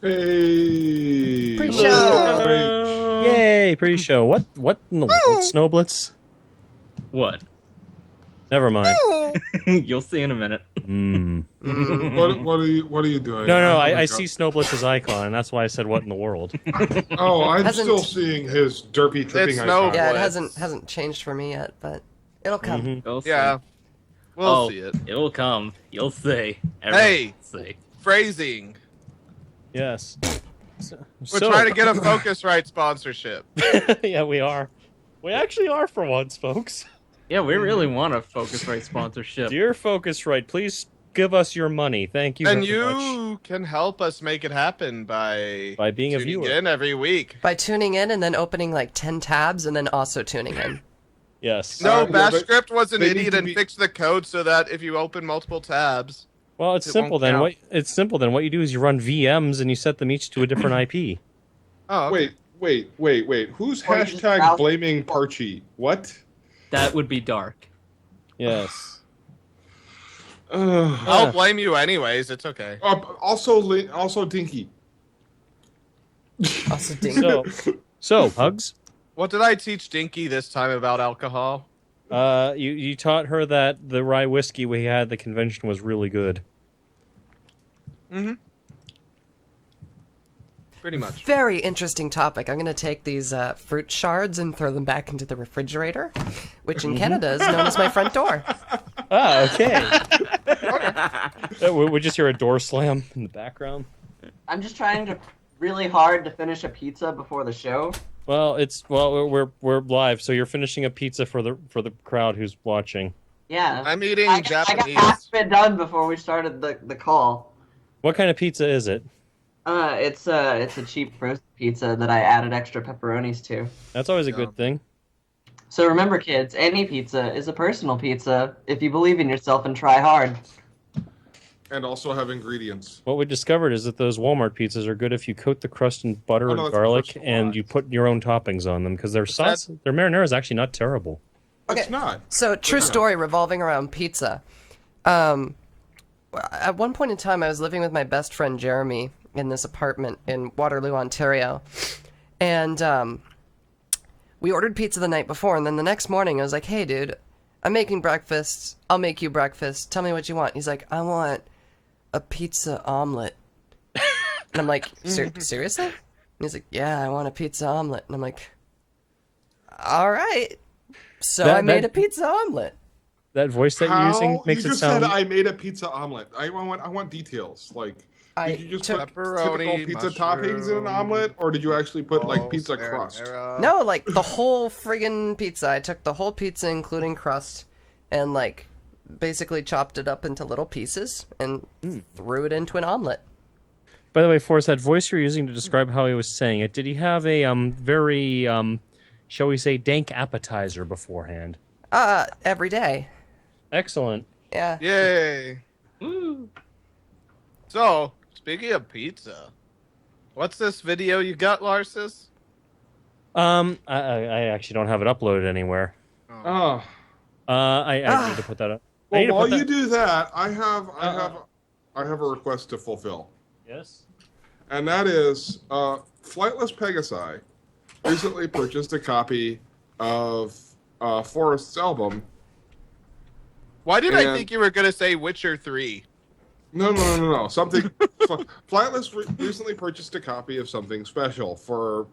Hey! Pre-show! Yay, pre-show. What in the world, Snowblitz? What? Never mind. You'll see in a minute. What are you doing? No, I see Snowblitz's icon, and that's why I said what in the world. Oh, I'm still seeing his derpy tripping icon. Yeah, it hasn't changed for me yet, but it'll come. Yeah. We'll see it. It will come. You'll see. Hey! See. Phrasing. Yes. We're trying to get a Focusrite sponsorship. Yeah, we are. We actually are for once, folks. Yeah, we really want a Focusrite sponsorship. Dear Focusrite, please give us your money. Thank you And very much. you can help us make it happen by being a viewer. in every week. By tuning in and then opening like 10 tabs and then also tuning in. Yes. No, yeah, Bash but Script was an they need idiot to and be- fixed the code so that if you open multiple tabs... Well, it's simple won't then. count. What you do is you run VMs and you set them each to a different IP. Oh, okay. Wait. Who's Or you just hashtag browse- blaming Parchy? What? That would be dark. Yes. I'll blame you anyways. It's okay. Also Dinky. Also ding. So, Hugs, What did I teach Dinky this time about alcohol? you taught her that the rye whiskey we had at the convention was really good. Mm-hmm. Pretty much. Very interesting topic. I'm going to take these fruit shards and throw them back into the refrigerator, which in Canada is known as my front door. Ah, okay. We just hear a door slam in the background. I'm just trying to really hard to finish a pizza before the show. Well, we're live, so you're finishing a pizza for the crowd who's watching. Yeah. I'm eating I got Japanese. half of it done before we started the call. What kind of pizza is it? It's a cheap roast pizza that I added extra pepperonis to. That's always a good thing. So remember, kids, any pizza is a personal pizza if you believe in yourself and try hard. And also have ingredients. What we discovered is that those Walmart pizzas are good if you coat the crust in butter Oh, and no, that's garlic, personal and wise. you put your own toppings on them because their marinara is actually not terrible. Okay. It's not. So, true story revolving around pizza. At one point in time, I was living with my best friend Jeremy in this apartment in Waterloo, Ontario. And we ordered pizza the night before, and then the next morning I was like, hey, dude, I'm making breakfast. I'll make you breakfast. Tell me what you want. He's like, I want a pizza omelet. And I'm like, seriously? And he's like, yeah, I want a pizza omelet. And I'm like, all right. So I made a pizza omelet. That voice that you're using makes you it just sound... said I made a pizza omelet. I want details. Like, did you just put typical pizza toppings in an omelet, or did you actually put like pizza crust? No, like the whole friggin' pizza. I took the whole pizza, including crust, and like basically chopped it up into little pieces and threw it into an omelet. By the way, Forrest, that voice you're using to describe how he was saying it, did he have a very, shall we say, dank appetizer beforehand? Every day. Excellent. Yeah. Yay. So, speaking of pizza, what's this video you got, Larsis? I actually don't have it uploaded anywhere. Oh. I need to put that up. Well, while you do that, I have a request to fulfill. Yes. And that is, Flightless Pegasi recently purchased a copy of Forrest's album. Why did I think you were going to say Witcher 3? No. Something. Flightless recently purchased a copy of something special for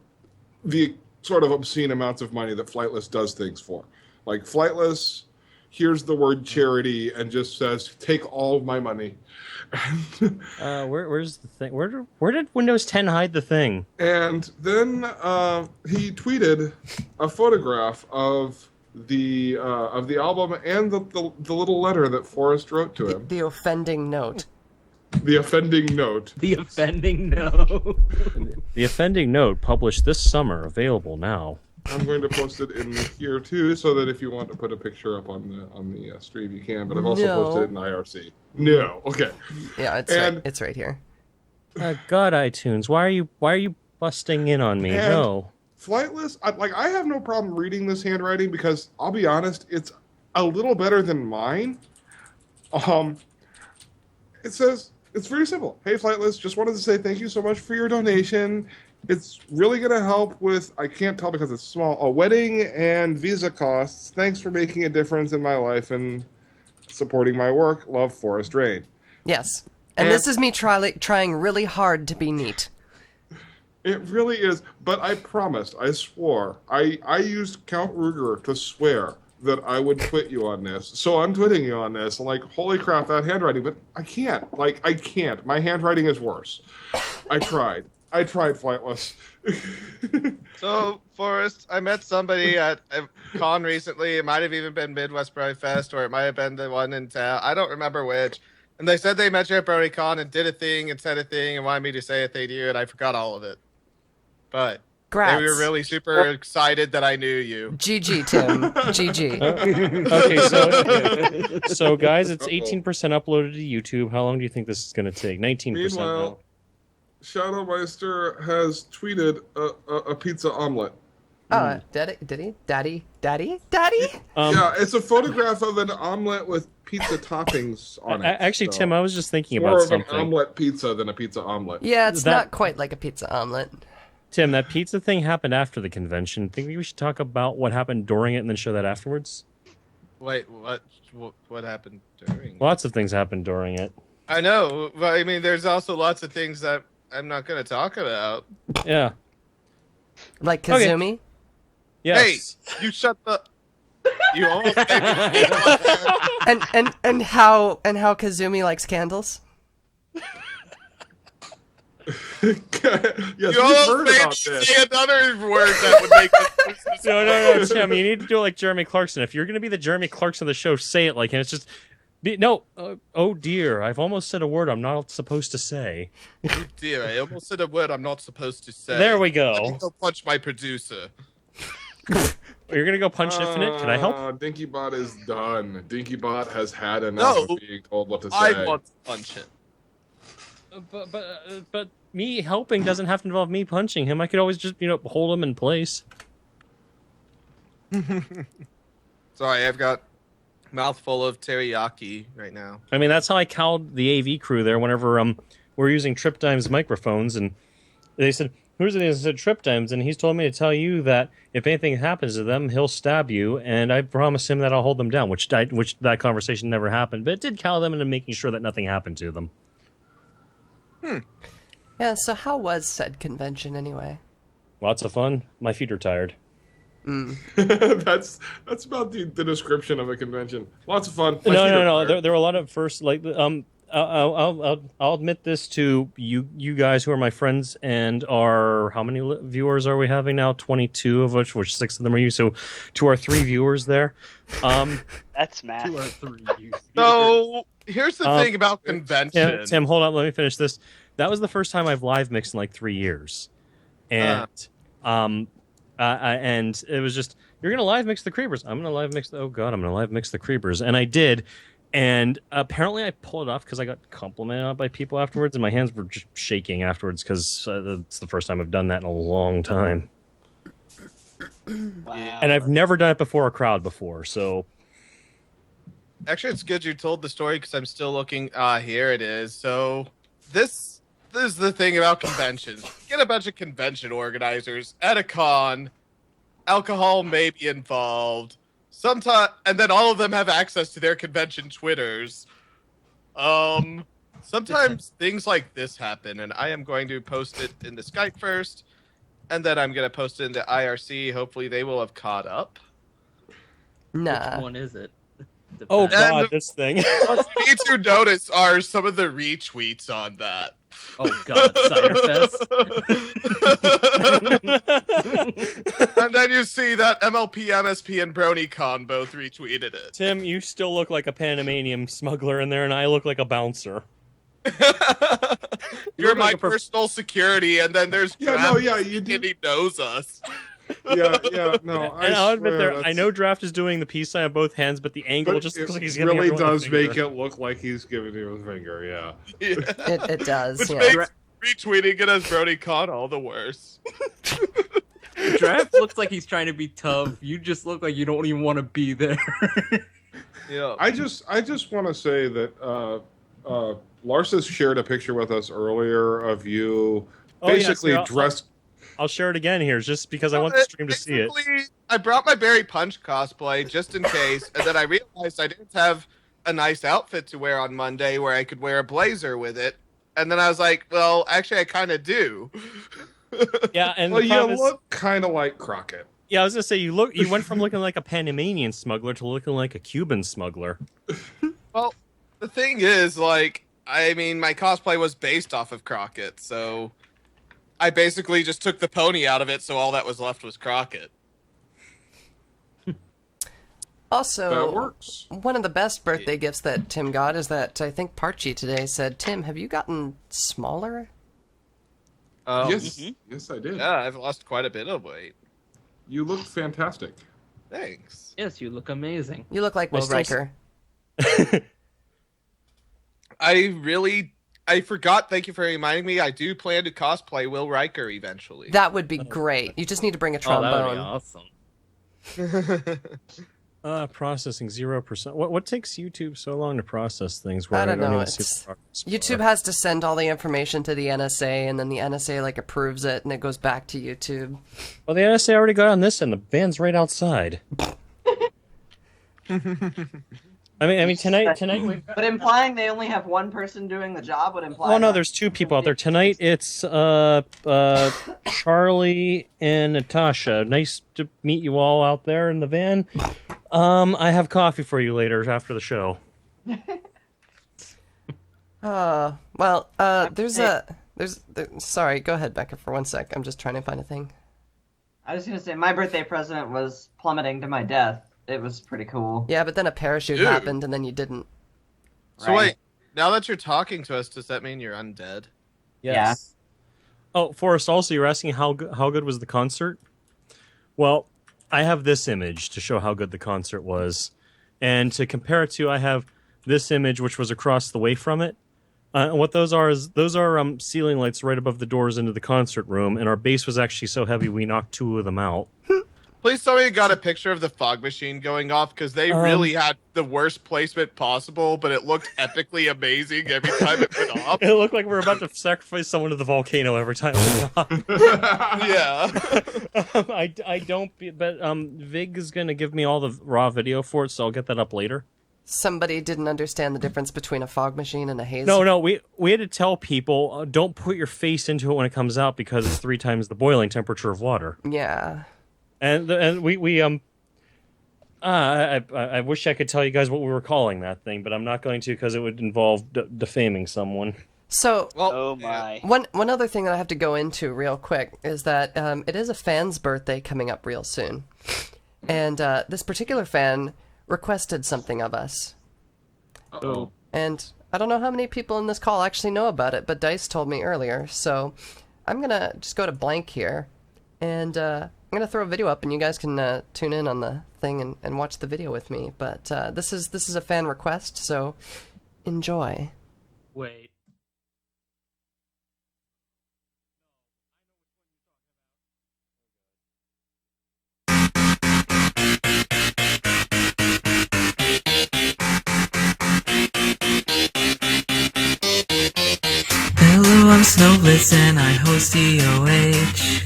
the sort of obscene amounts of money that Flightless does things for. Like, Flightless hears the word charity and just says, take all of my money. Where's the thing? Where did Windows 10 hide the thing? And then he tweeted a photograph of the album and the little letter that Forrest wrote to him. The offending note. The offending note. The offending note. The offending note published this summer, available now. I'm going to post it in here too, so that if you want to put a picture up on the stream, you can. But I've also posted it in IRC. No, okay. Yeah, it's right here. God, iTunes, why are you busting in on me? No. Flightless, I have no problem reading this handwriting because I'll be honest, it's a little better than mine. It says It's very simple. Hey, Flightless, just wanted to say thank you so much for your donation. It's really going to help with, I can't tell because it's small, a wedding and visa costs. Thanks for making a difference in my life and supporting my work. Love, Forest Rain. Yes. And this is me trying really hard to be neat. It really is, but I promised, I swore, I used Count Ruger to swear that I would twit you on this. So I'm twitting you on this. I'm like, holy crap, that handwriting, but I can't. Like, I can't. My handwriting is worse. I tried, Flightless. So, Forrest, I met somebody at a con recently. It might have even been Midwest Brony Fest, or it might have been the one in town. I don't remember which. And they said they met you at BronyCon and did a thing and said a thing and wanted me to say a thing to you, and I forgot all of it. But Grats. they were really super excited that I knew you. GG, Tim. GG. Okay, so guys, it's 18% uploaded to YouTube. How long do you think this is going to take? 19%. Meanwhile, Shadowmeister has tweeted a pizza omelet. Did he? Daddy? Yeah, it's a photograph of an omelet with pizza toppings on it. Actually, so. Tim, I was just thinking More about of something. an omelet pizza than a pizza omelet. Yeah, it's That- not quite like a pizza omelet. Tim, that pizza thing happened after the convention. Think we should talk about what happened during it and then show that afterwards? Wait, what happened during? Lots of things happened during it. I know, but I mean, there's also lots of things that I'm not going to talk about. Yeah. Like Okay. Kazumi? Yes. Hey, you shut the. You almost. And how Kazumi likes candles? Yes, You we've almost heard made me about this. say another word that would make it. No, Tim, you need to do it like Jeremy Clarkson. If you're going to be the Jeremy Clarkson of the show, say it like him. It's just, oh dear, I've almost said a word I'm not supposed to say. Oh dear, I almost said a word I'm not supposed to say. There we Let me go. go punch my producer. You're going to go punch Infinite? Can I help? DinkyBot is done. DinkyBot has had enough No, of being told what to say. I want to punch it. But me helping doesn't have to involve me punching him. I could always just, hold him in place. Sorry, I've got mouthful of teriyaki right now. I mean, that's how I cowed the AV crew there whenever we're using Triptime's microphones, and they said, who's it? I said Triptime's, and he's told me to tell you that if anything happens to them, he'll stab you, and I promised him that I'll hold them down, which that conversation never happened, but it did cow them into making sure that nothing happened to them. Yeah, so how was said convention anyway? Lots of fun. My feet are tired. That's about the description of a convention. Lots of fun. My feet are No. tired. There were a lot of first, like, I'll admit this to you guys who are my friends and are, how many viewers are we having now? 22 of which 6 of them are you. So to our 3 viewers there. That's math. 2 or 3. So here's the thing about convention. Tim, hold on. Let me finish this. That was the first time I've live mixed in like 3 years, and and it was just, you're gonna live mix the Creepers. I'm gonna live mix. I'm gonna live mix the Creepers, and I did. And apparently I pulled it off because I got complimented on it by people afterwards, and my hands were just shaking afterwards because it's the first time I've done that in a long time. Wow. And I've never done it before a crowd before, so. Actually, it's good you told the story because I'm still looking. Here it is. So this is the thing about conventions. Get a bunch of convention organizers at a con. Alcohol may be involved. Sometimes, and then all of them have access to their convention Twitters. Sometimes things like this happen, and I am going to post it in the Skype first, and then I'm going to post it in the IRC. Hopefully, they will have caught up. Nah. Which one is it? Oh Depends. God, this thing. What you need to notice are some of the retweets on that. Oh God, Cyberfest. And then you see that MLP, MSP, and BronyCon both retweeted it. Tim, you still look like a Panamanian smuggler in there, and I look like a bouncer. You're look my like a personal security, and then there's Yeah, no, yeah, you do. and he knows us. Yeah, no. And I'll admit swear there, I that's- know Draft is doing the peace sign on both hands, but the angle but just it looks like he's giving really everyone does the make finger. it look like he's giving you a finger. Yeah. It does, Which yeah. makes retweeting it as BronyCon all the worse. Draft looks like he's trying to be tough. You just look like you don't even want to be there. Yeah. I just want to say that Lars has shared a picture with us earlier of you Oh, yeah, basically so dressed. I'll share it again here, just because I want the stream to see it. Basically, I brought my Barry Punch cosplay just in case, and then I realized I didn't have a nice outfit to wear on Monday where I could wear a blazer with it. And then I was like, well, actually, I kind of do. Yeah, and Well, the you problem is- look kind of like Crockett. yeah, I was gonna say you went from looking like a Panamanian smuggler to looking like a Cuban smuggler. Well, the thing is, like, I mean, my cosplay was based off of Crockett, so I basically just took the pony out of it, so all that was left was Crockett. That Also, works. one of the best birthday gifts that Tim got is that I think Parchi today said, Tim, have you gotten smaller? Yes, yes, I did. Yeah, I've lost quite a bit of weight. You look fantastic. Thanks. Yes, you look amazing. You look like I Will still- Riker. I forgot, thank you for reminding me, I do plan to cosplay Will Riker eventually. That would be great. You just need to bring a Oh, that would be trombone. awesome. Processing 0%. What takes YouTube so long to process things? I don't know. even see It's, the progress bar? YouTube has to send all the information to the NSA, and then the NSA like approves it, and it goes back to YouTube. Well, the NSA already got on this, and the van's right outside. I mean, tonight. But implying they only have one person doing the job would imply. Oh no, that- there's two people out there tonight. It's Charlie and Natasha. Nice to meet you all out there in the van. I have coffee for you later after the show. Sorry, go ahead, Becca, for one sec. I'm just trying to find a thing. I was gonna say my birthday present was plummeting to my death. It was pretty cool. Yeah, but then a parachute Ew. happened, and then you didn't. So wait, now that you're talking to us, does that mean you're undead? Yes. Oh, Forrest, also, you're asking how good was the concert? Well, I have this image to show how good the concert was. And to compare it to, I have this image, which was across the way from it. And what those are ceiling lights right above the doors into the concert room, and our bass was actually so heavy we knocked two of them out. Please tell me you got a picture of the fog machine going off, because they really had the worst placement possible, but it looked epically amazing every time it went off. It looked like we were about to sacrifice someone to the volcano every time it went off. Yeah. I don't, but Vig is going to give me all the raw video for it, so I'll get that up later. Somebody didn't understand the difference between a fog machine and a haze. No, we had to tell people, don't put your face into it when it comes out because it's 3 times the boiling temperature of water. Yeah. And we I wish I could tell you guys what we were calling that thing, but I'm not going to because it would involve defaming someone. So, Well, Oh my. one other thing that I have to go into real quick is that it is a fan's birthday coming up real soon. And this particular fan requested something of us. Uh-oh. And I don't know how many people in this call actually know about it, but Dice told me earlier. So I'm going to just go to blank here. And I'm going to throw a video up, and you guys can tune in on the thing and watch the video with me. But this is a fan request, so enjoy. Wait. Hello, I'm Snowblitz and I host EOH.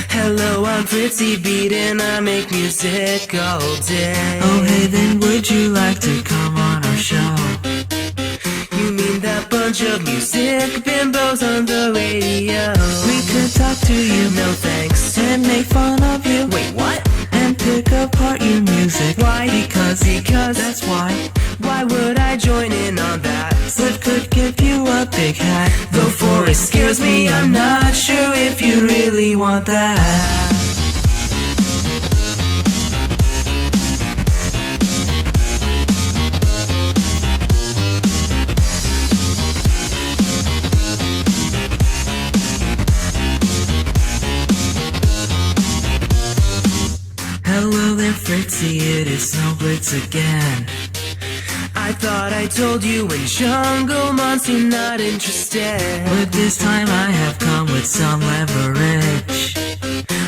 Hello, I'm Fritzy Beat and I make music all day. Oh hey, then would you like to come on our show? You mean that bunch of music bimbos on the radio? We could talk to you, no thanks, and make fun of you. Wait, what? And pick apart your music. Why? Because that's why. Why would I join in on that? Sliff could give you a big hat. Though Forrest scares me, I'm not sure if you really want that. Hello there, Fritzy, it is Snowblitz again. I thought I told you in Jungle Monster not interested, but this time I have come with some leverage.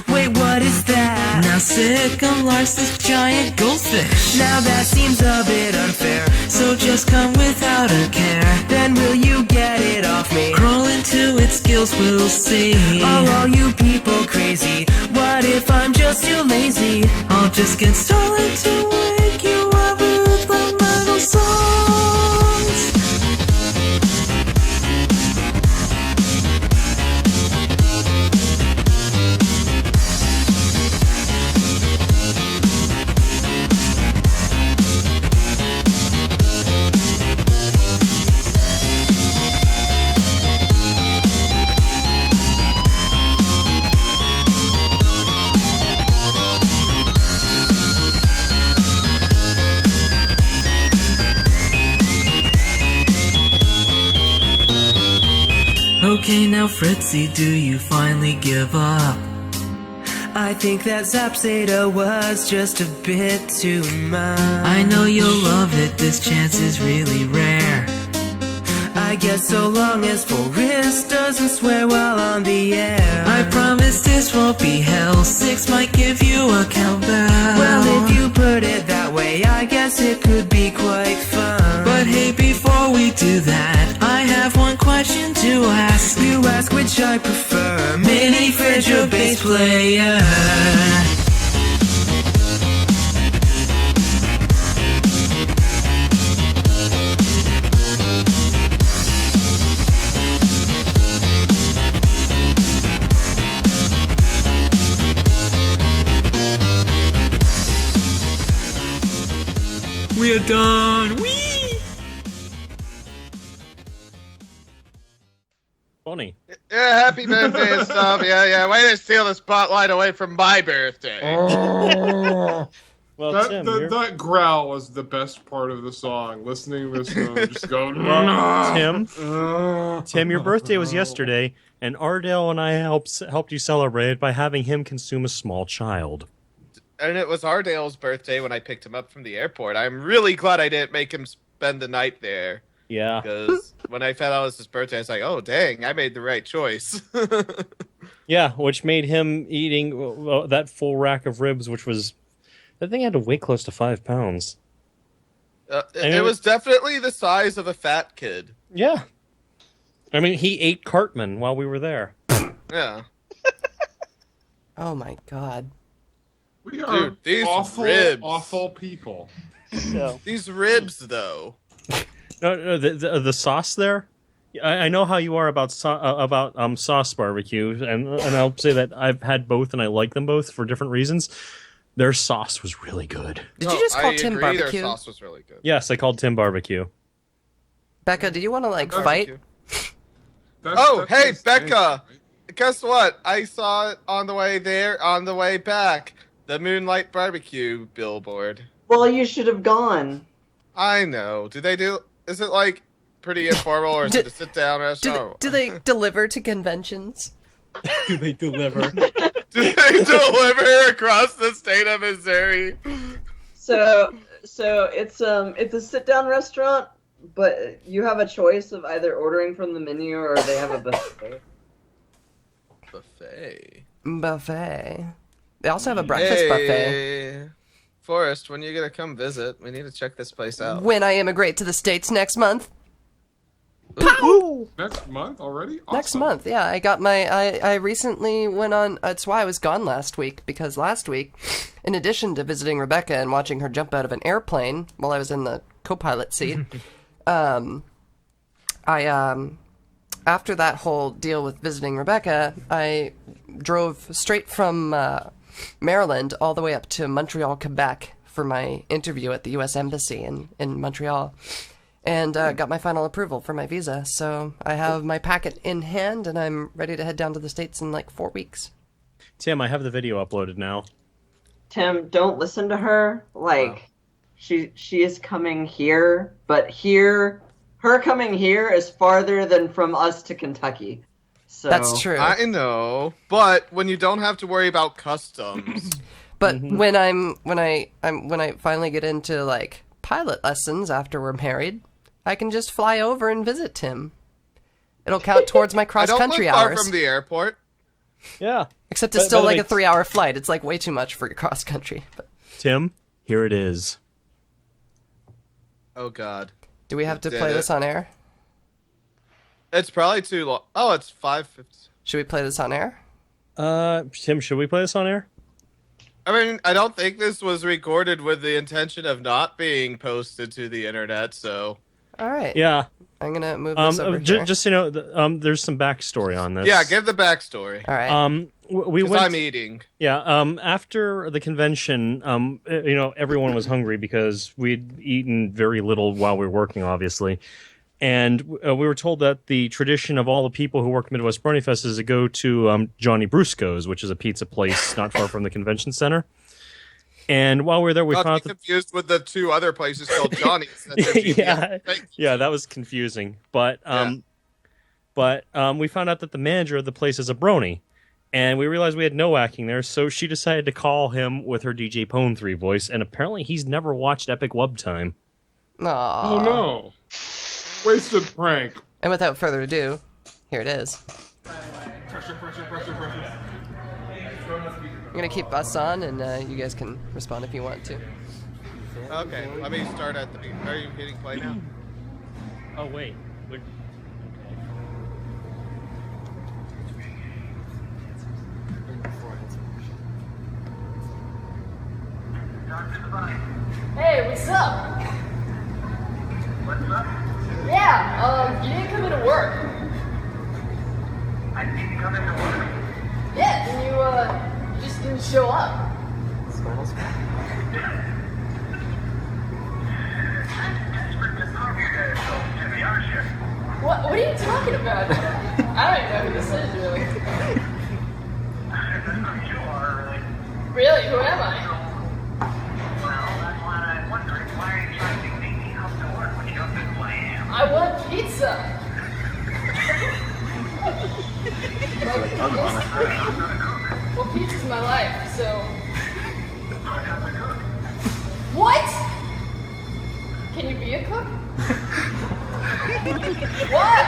Wait, what is that? Now Sick'em likes this giant goldfish. Now that seems a bit unfair, so just come without a care. Then will you else will see. Are all you people crazy? What if I'm just too lazy? I'll just get started to wake you up with the metal songs. Okay, now Fritzy, do you finally give up? I think that Zapsada was just a bit too much. I know you'll love it, this chance is really rare. I guess so long as Forrest doesn't swear while on the air. I promise this won't be hell, 6 might give you a cowbell. Well, if you put it that way, I guess it could be quite fun. But hey, before we do that, I have one question to ask. You ask which I prefer, mini fridge or bass player. We are done. Whee! Funny. Yeah, happy birthday and stuff. Yeah. Way to steal the spotlight away from my birthday. Well, Tim, that growl was the best part of the song. Listening to this song, just go. Tim, your birthday was yesterday, and Ardell and I helped you celebrate by having him consume a small child. And it was Ardale's birthday when I picked him up from the airport. I'm really glad I didn't make him spend the night there. Yeah. Because when I found out it was his birthday, I was like, oh, dang, I made the right choice. Yeah, which made him eating that full rack of ribs, which was... That thing had to weigh close to 5 pounds. It was definitely the size of a fat kid. Yeah. I mean, he ate Cartman while we were there. Yeah. Oh my god. We are these awful, ribs. awful people. So, These ribs, though. No, the sauce there. I know how you are about sauce barbecue, and I'll say that I've had both and I like them both for different reasons. Their sauce was really good. Did you just call I Tim agree, barbecue? Their sauce was really good. Yes, I called Tim barbecue. Becca, do you want to fight? Barbecue. That's Hey, his Becca! name, Guess what? I saw it on the way there, on the way back. The Moonlight Barbecue billboard. Well, you should have gone. I know. Is it pretty informal or is it a sit down restaurant? Do they deliver to conventions? Do they deliver? Do they deliver across the state of Missouri? So it's a sit down restaurant, but you have a choice of either ordering from the menu or they have a buffet. Buffet. They also have a breakfast buffet. Forrest, when are you gonna come visit? We need to check this place out. When I immigrate to the States next month. Next month already? Next Awesome. month, yeah. I recently went on, that's why I was gone last week, because last week, in addition to visiting Rebecca and watching her jump out of an airplane while I was in the co-pilot seat, after that whole deal with visiting Rebecca, I drove straight from Maryland all the way up to Montreal, Quebec for my interview at the U.S. Embassy in Montreal. And got my final approval for my visa. So I have my packet in hand, and I'm ready to head down to the States in 4 weeks. Tim, I have the video uploaded now. Tim, don't listen to her. She is coming here, but her coming here is farther than from us to Kentucky. So That's true. I know, but when you don't have to worry about customs. But when I finally get into pilot lessons after we're married, I can just fly over and visit Tim. It'll count towards my cross country I don't live hours. far from the airport. Yeah. Except it's still a 3-hour flight. It's way too much for your cross country. But Tim, here it is. Oh God. do we have to Did play it. this on air? It's probably too long. Oh, it's 5:50. Should we play this on air? Tim, should we play this on air? I mean, I don't think this was recorded with the intention of not being posted to the internet, so... All right. Yeah. I'm gonna move this over here. Just so you know, there's some backstory on this. Yeah, give the backstory. All right. We went. I'm eating. Yeah. After the convention, everyone was hungry because we'd eaten very little while we were working, obviously. And we were told that the tradition of all the people who work Midwest Brony Fest is to go to Johnny Brusco's, which is a pizza place not far from the convention center. And while we were there, we Not found to be confused with the two other places called Johnny's. Yeah, that was confusing. But we found out that the manager of the place is a brony, and we realized we had no acting there. So she decided to call him with her DJ Pone 3 voice, and apparently he's never watched Epic Wub Time. Aww. Oh no! Wasted prank. And without further ado, here it is. Pressure. I'm gonna keep us on, and you guys can respond if you want to. Okay, let me start at the beginning. Are you hitting play now? Oh wait. Hey, what's up? What's up? Yeah, you didn't come into work. I didn't come into work. Yeah, and you just didn't show up. I'm desperate to prove you guys so, to be honest here. What are you talking about? I don't even know who this is, really. That's who you are, really. Really, who am I? Well, that's why I'm wondering, why are you trying to make me come to work when you don't know who I am? I want pizza. Well, pizza's my life, so... What? Can you be a cook? What?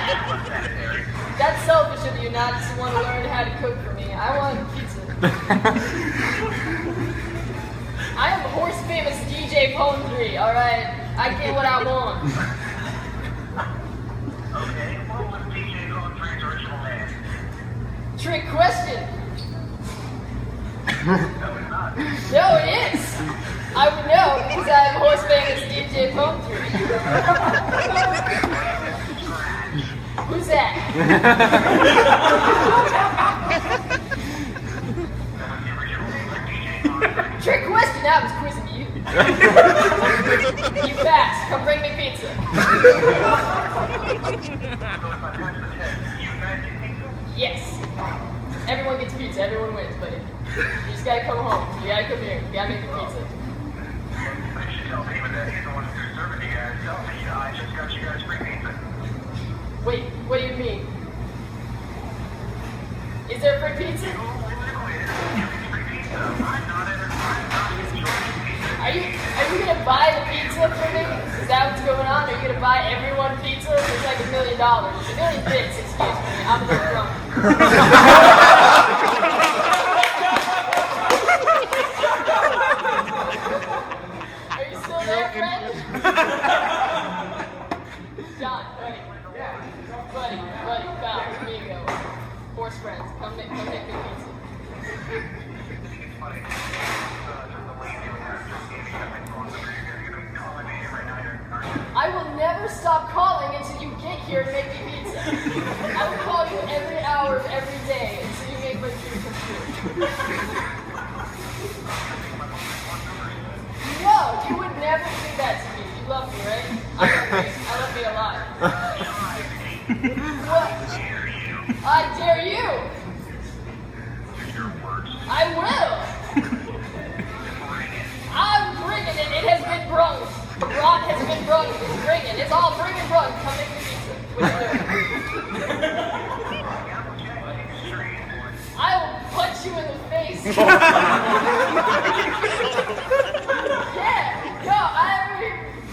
That's selfish of you not to want to learn how to cook for me. I want pizza. I am horse famous DJ Pone 3, alright? I get what I want. Okay, what was DJ Pone 3's original name? Trick question. No, it's not. No, it is. I would know because I am horse famous DJ Pone 3. Who's that? Trick question, I was quizzing you. You fast, come bring me pizza. Yes. Everyone gets pizza, everyone wins, buddy. You just gotta come home. You gotta come here. You gotta make the pizza. I should tell David that he's the one who's serving you guys. Tell me, I just got you guys free pizza. Wait, what do you mean? Is there free pizza? Are you gonna buy the pizza for me? Is that what's going on? Are you gonna buy everyone pizza? It's like $1 million. $1 million bits, excuse me. I'm a little drunk. Are you still there, friend? John, buddy, pal, amigo, horse friends, come make me pizza. I will never stop calling until you get here to make me pizza. I will call you every hour of every day until you make my dream come true. No, you would never do that to me. You love me, right? I love me a lot. What? I dare you. I will. I'm bringing it. It has been brung. The rod has been brung. It's bringing. It's all bring and brung. Come make the pizza. What are you doing? I will punch you in the face. Yeah. No, I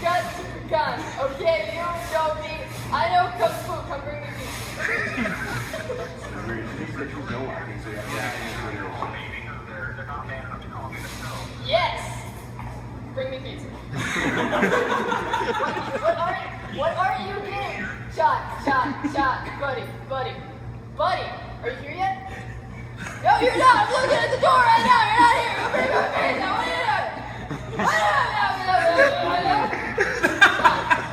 got super gun. Okay, you know me. I know kung fu. Come bring me pizza. Yes. Bring me pizza. What are you getting? Shot. Good. You're not. I'm looking at the door right now. You're not here. Open my face. What are you doing?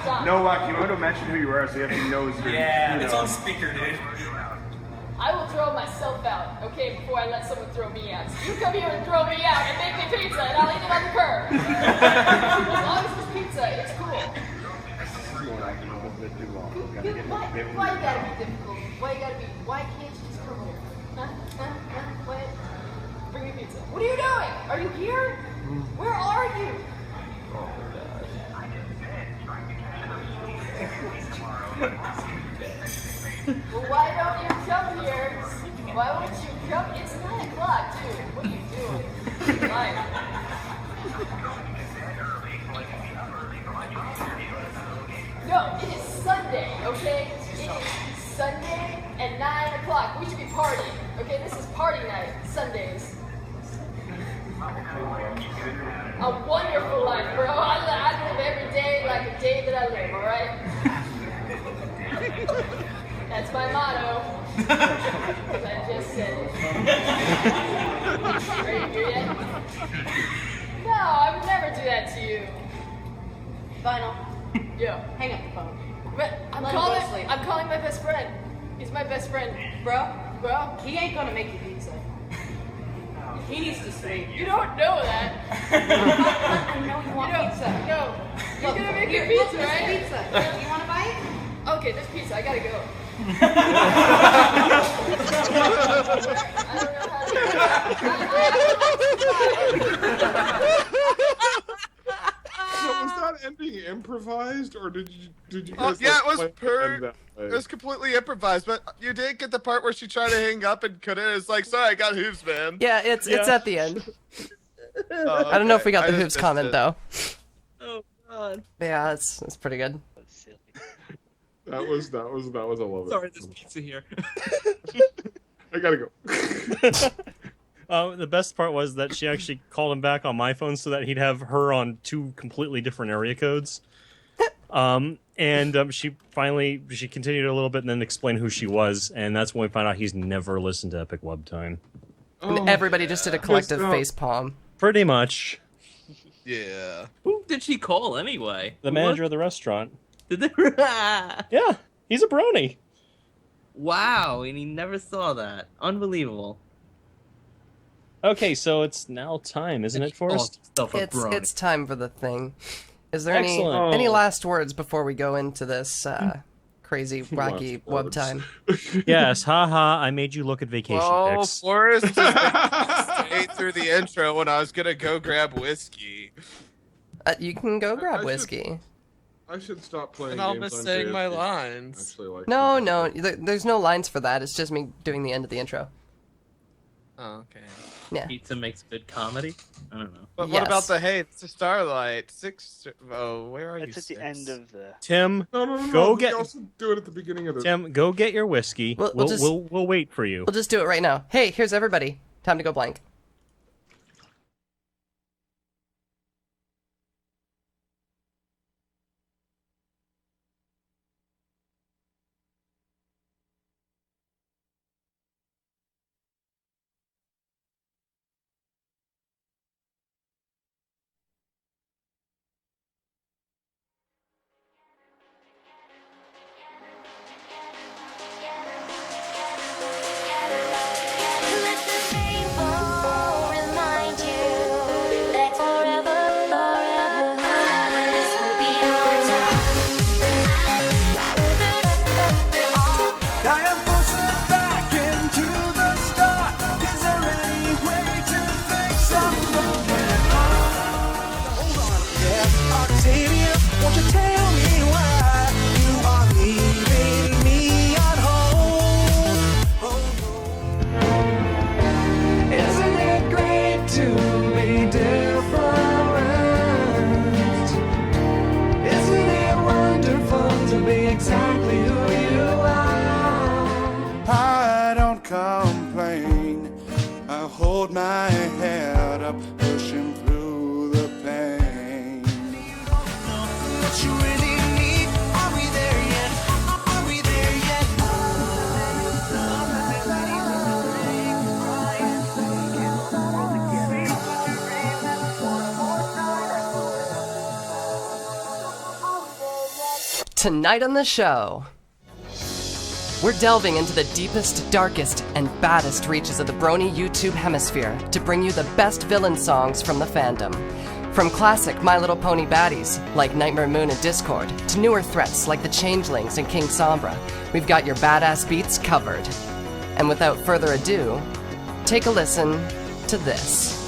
Stop. No, you want to mention who you are so everyone knows you're. Yeah, you it's know. on speaker, dude. I will throw myself out, okay, before I let someone throw me out. So you come here and throw me out and make me pizza, and I'll eat it on the curb. As long as it's pizza, it's cool. Why you gotta be difficult? Why can't you just come here? What? Bring me pizza. What are you doing? Are you here? Where are you? Well, why don't you come here? Why won't you come? It's 9 o'clock, dude. What are you doing? Like, no, it is Sunday, okay? It is Sunday at 9 o'clock. We should be partying, okay? This is party night, Sundays. A wonderful life, bro. I live every day like a day that I live, alright? That's my motto. Because I just said it. Are you here yet? No, I would never do that to you. Vinyl, Yo. hang up the phone. But I'm calling my best friend. He's my best friend. Bro, He he ain't gonna make you pizza. He needs to sleep. You don't know that. I know you want pizza. No. You're Look, gonna make here, me look, pizza, there's right? pizza. You want a bite? Okay, there's pizza. I gotta go. I don't know So was that ending improvised, or did you guys? Yeah, it was plan to end that way? It was completely improvised, but you did get the part where she tried to hang up and couldn't. It's like, sorry, I got hooves, man. Yeah, it's at the end. Oh, I don't know if we okay. got the I just hoops missed comment it. though. Oh god. Yeah, it's pretty good. That was I love it. Sorry, there's pizza here. I gotta go. The best part was that she actually called him back on my phone so that he'd have her on 2 completely different area codes. She continued a little bit and then explained who she was, and that's when we found out he's never listened to Epic Web Time. And everybody just did a collective face palm. Pretty much. Yeah. Who did she call anyway? The manager of the restaurant. Did they? Yeah, he's a brony. Wow, and he never saw that. Unbelievable. Okay, so it's now time, isn't it, Forrest? It's time for the thing. Is there Excellent. any last words before we go into this crazy, wacky web time? Yes, haha, I made you look at vacation Oh, pics. Forrest just stayed through the intro when I was gonna go grab whiskey. You can go grab whiskey. I should stop playing. And I'll games miss on saying my JFK. lines. Actually, like No, there's no lines for that. It's just me doing the end of the intro. Oh, okay. Yeah. Pizza makes good comedy? I don't know. But what about the hey? It's a Starlight. Where are you? It's at the end of the. Tim, No, go we get. also do it at the beginning of the. Tim, go get your whiskey. We'll wait for you. We'll just do it right now. Hey, here's everybody. Time to go blank. hold my head up, pushing through the pain. What you really need, are we there yet? Are we there yet? Tonight on the show, we're delving into the deepest, darkest, and baddest reaches of the Brony YouTube hemisphere to bring you the best villain songs from the fandom. From classic My Little Pony baddies like Nightmare Moon and Discord to newer threats like the Changelings and King Sombra, we've got your badass beats covered. And without further ado, take a listen to this.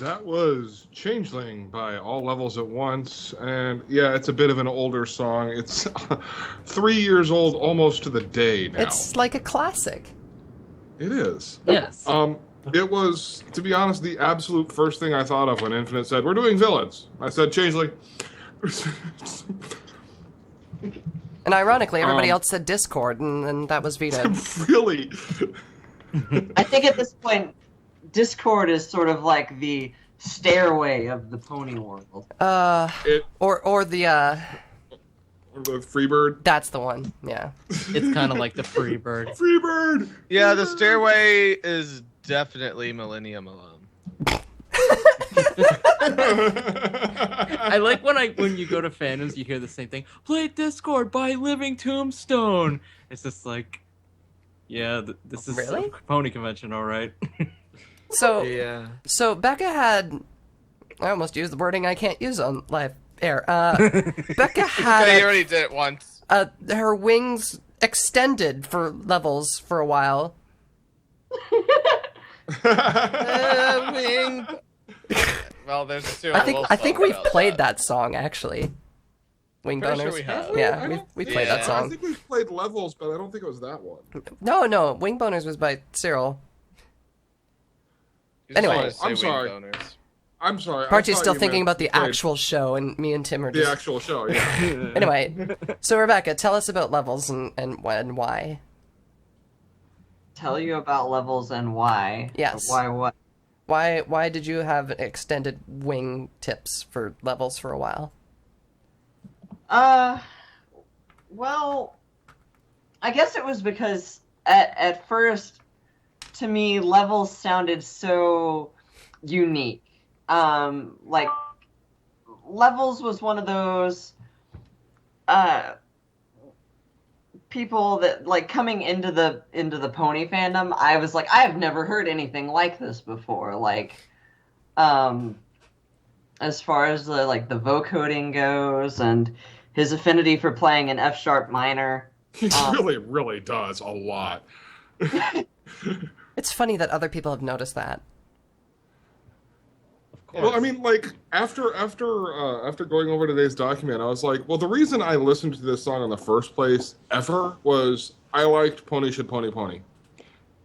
That was Changeling by All Levels at Once, and yeah, it's a bit of an older song. It's 3 years old almost to the day now. It's like a classic. It is. Yes. It was, to be honest, the absolute first thing I thought of when Infinite said, "We're doing villains." I said, Changeling. And ironically, everybody else said Discord, and that was vetoed. Really? I think at this point, Discord is sort of like the stairway of the pony world. Or the The Freebird. That's the one. Yeah. It's kind of like the Freebird. Freebird. Yeah, the stairway is definitely Millennium alone. I like when you go to fandoms, you hear the same thing. Play Discord, buy Living Tombstone. It's just like, yeah, this is Really? a pony convention, all right. So Yeah. So Becca had, I almost used the wording I can't use on live air. Becca had Okay, you already did it once. her wings extended for levels for a while. Wing. Well, there's a serial I think we've about played that song actually. Wing Pretty boners. sure we have. Yeah, we played that I song. think we've played Levels, but I don't think it was that one. No, Wing boners was by Cyril. You just Anyway. wanna say I'm wing sorry. boners. I'm sorry. Archie's I thought still you thinking meant about the played actual show, and me and Tim are the just... actual show. Yeah. Anyway, so Rebecca, tell us about levels and why. Tell you about levels and why. Yes. Why what? Why did you have extended wing tips for levels for a while? Well, I guess it was because at first, to me, levels sounded so unique. Like, levels was one of those people that, like, coming into the pony fandom, I was like, I've never heard anything like this before. Like, as far as the vocoding goes and his affinity for playing an F sharp minor. He really does a lot. It's funny that other people have noticed that. Well, I mean, like after going over today's document, I was like, well, the reason I listened to this song in the first place ever was I liked Pony Should Pony Pony,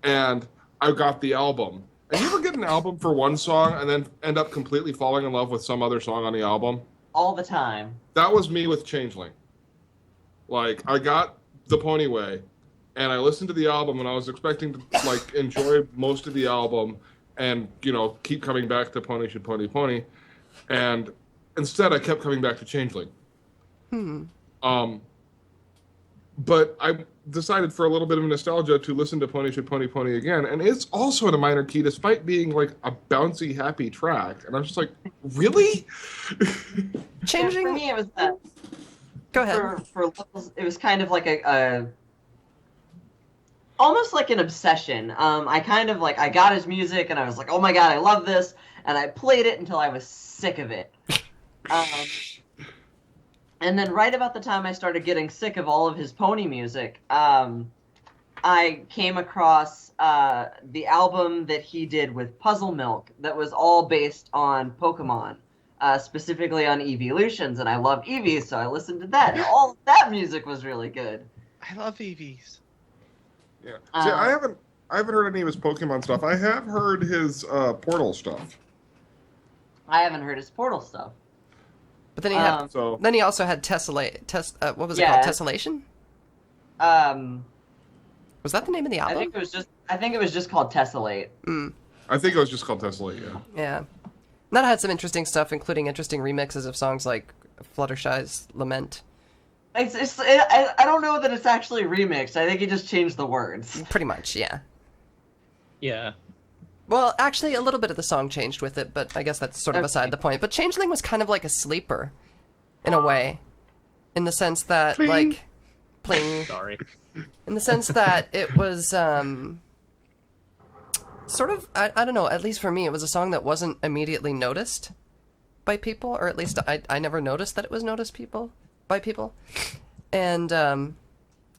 and I got the album. And you ever get an album for one song and then end up completely falling in love with some other song on the album? All the time. That was me with Changeling. Like, I got the Pony Way, and I listened to the album, and I was expecting to like enjoy most of the album. And, you know, keep coming back to Pony Should Pony Pony. And instead, I kept coming back to Changeling. But I decided for a little bit of nostalgia to listen to Pony Should Pony Pony again. And it's also in a minor key, despite being, like, a bouncy, happy track. And I was just like, really? Changing... Yeah, for me, it was that. Go ahead. For levels, it was kind of like a almost like an obsession. I kind of I got his music and I was like, oh my god, I love this, and I played it until I was sick of it. And then right about the time I started getting sick of all of his pony music, I came across the album that he did with Puzzle Milk that was all based on Pokemon, specifically on Evolutions, and I love Eevees, so I listened to that, and all of that music was really good. I love Eevees. Yeah. See, I haven't heard any of his Pokemon stuff. I have heard his Portal stuff. I haven't heard his Portal stuff. But then he had, then he also had what was it called? Tessellation? Was that the name of the album? I think it was just called Tessellate. I think it was just called Tessellate, yeah. Yeah. That had some interesting stuff, including interesting remixes of songs like Fluttershy's Lament. I don't know that it's actually remixed. I think he just changed the words. Pretty much, yeah. Yeah. Well, actually, a little bit of the song changed with it, but I guess that's sort of beside the point. But Changeling was kind of like a sleeper, in a way. In the sense that, Pling. like... Pling. Sorry. In the sense that it was, sort of, I don't know, at least for me, it was a song that wasn't immediately noticed by people, or at least I never noticed that it was noticed by people. And,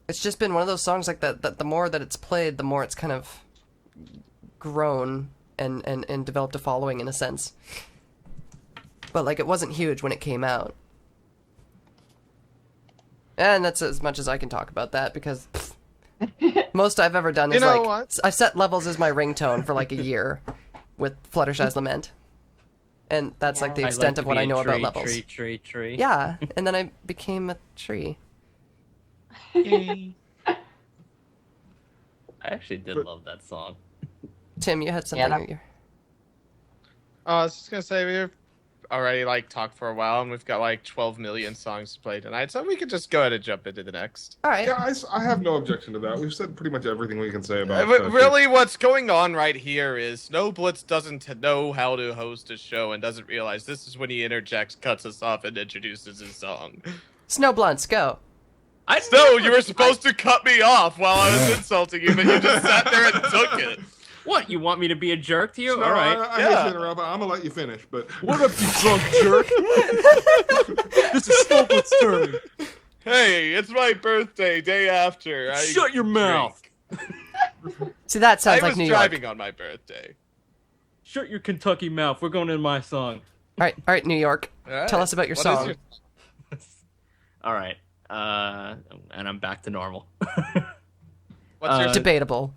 it's just been one of those songs like that the more that it's played, the more it's kind of grown and developed a following in a sense. But, like, it wasn't huge when it came out. And that's as much as I can talk about that, because most I've ever done is, I set levels as my ringtone for, like, a year with Fluttershy's Lament. And that's, like, the extent of what I know about levels. Tree. Yeah, and then I became a tree. Yay. I actually did love that song. Tim, you had something. I was just gonna say already like talked for a while, and we've got like 12 million songs to play tonight, so we could just go ahead and jump into the next. All right. Yeah, I have no objection to that. We've said pretty much everything we can say about But really, what's going on right here is Snowblitz doesn't know how to host a show and doesn't realize this is when he interjects, cuts us off, and introduces his song. Snowblunts, go. You were supposed to cut me off while I was insulting you, but you just sat there and took it. What, you want me to be a jerk to you? No, All right. I hate to interrupt, but I'm gonna let you finish. But What up, you drunk jerk? This is Snowblitz's turn. Hey, it's my birthday, day after. Shut your mouth. See, that sounds I like was New York. driving on my birthday. Shut your Kentucky mouth. We're going into my song. All right, New York. All right. Tell us about your What song. is All right. And I'm back to normal. What's your Debatable.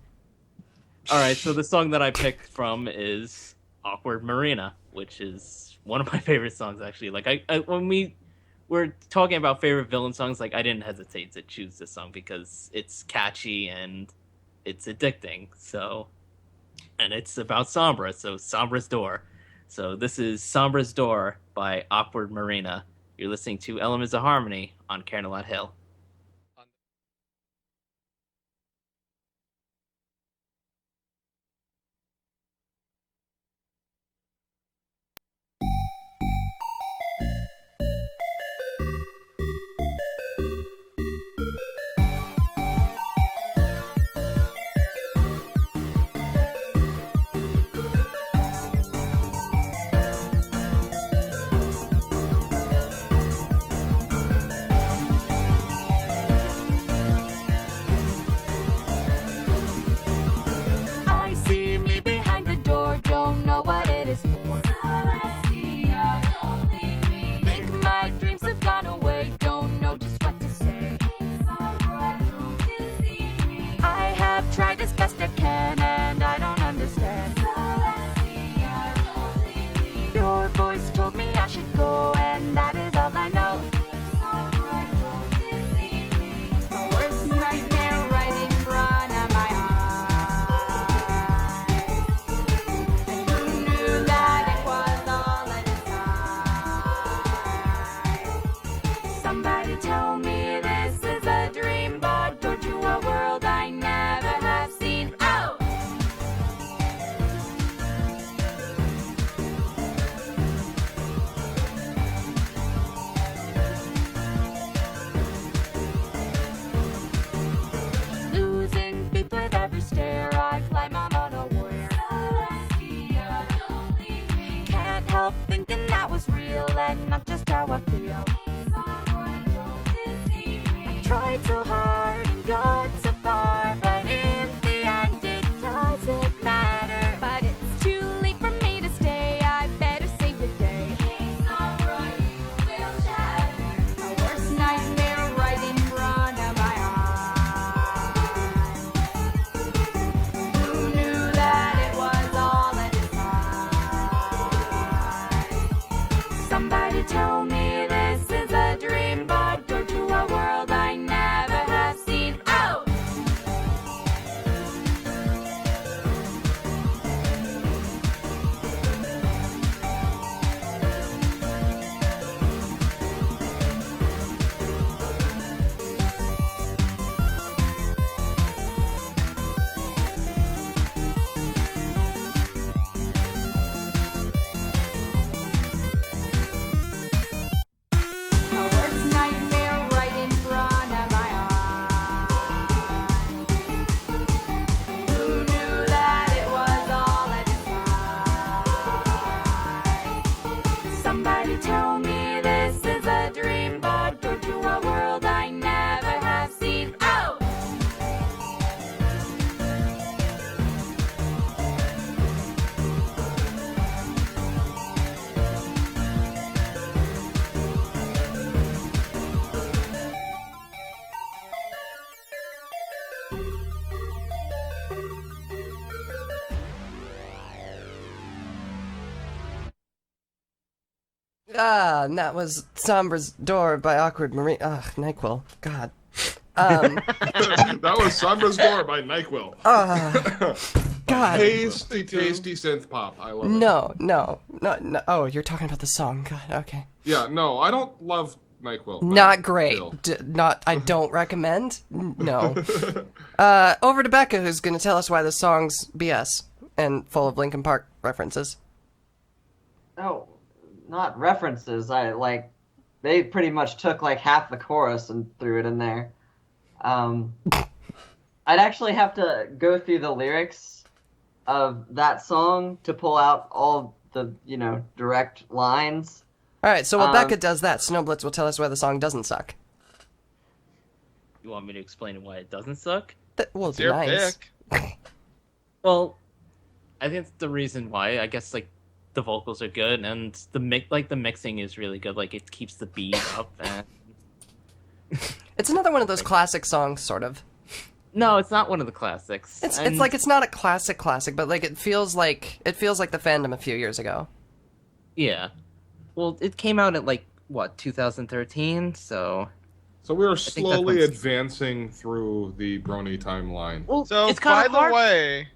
All right, so the song that I picked from is AwkwardMarina, which is one of my favorite songs, actually. Like, I when we were talking about favorite villain songs, like, I didn't hesitate to choose this song because it's catchy and it's addicting. So, and it's about Sombra, so Sombra's Door. So this is Sombra's Door by AwkwardMarina. You're listening to Elements of Harmony on Canterlot Hill. I see me behind the door, don't know what it is for. Think my dreams have gone away, don't know just what to say. I have tried as best I can and I don't understand. Your voice told me I should go and that is all I know. My worst nightmare right in front of my eyes. And who knew that it was all a disguise? Somebody tell me this is a dream, but door to a world I never have seen. Oh! Losing faith with every stare, I climb, I'm unaware. Can't help thinking that was real and not just how I feel. I tried so hard and got so far, but in the end it doesn't matter. But it's too late for me to stay, I better save the day. My worst nightmare right in front of my eyes. Who knew that it was all a disguise? Somebody tell me this is a dream, but door to a world I never have seen. Oh! My worst nightmare right in front of my eyes. Who knew that it was all a disguise? Somebody tell me this is a dream, but door to a world I never have seen. Oh! And that was Sombra's Door by AwkwardMarina. Ugh, NyQuil. God. that was Sombra's Door by NyQuil. God. Tasty synth pop. I love it. No. Oh, you're talking about the song. God, okay. Yeah, no, I don't love NyQuil. Not great. Still. I don't recommend. No. Over to Becca, who's going to tell us why the song's BS and full of Linkin Park references. Oh, not references. They pretty much took like half the chorus and threw it in there. I'd actually have to go through the lyrics of that song to pull out all the, direct lines. All right, so while Becca does that, Snowblitz will tell us why the song doesn't suck. You want me to explain why it doesn't suck? Well, it's Your nice. pick. Well, I think the reason why, I guess, like, the vocals are good, and the mixing is really good. Like, it keeps the beat up, and... It's another one of those classic songs, sort of. No, it's not one of the classics. It's like it's not a classic, but like it feels like the fandom a few years ago. Yeah. Well, it came out at, like, what, 2013, so... So we are slowly advancing through the Brony timeline. Well, So, it's by kind the of hard. way,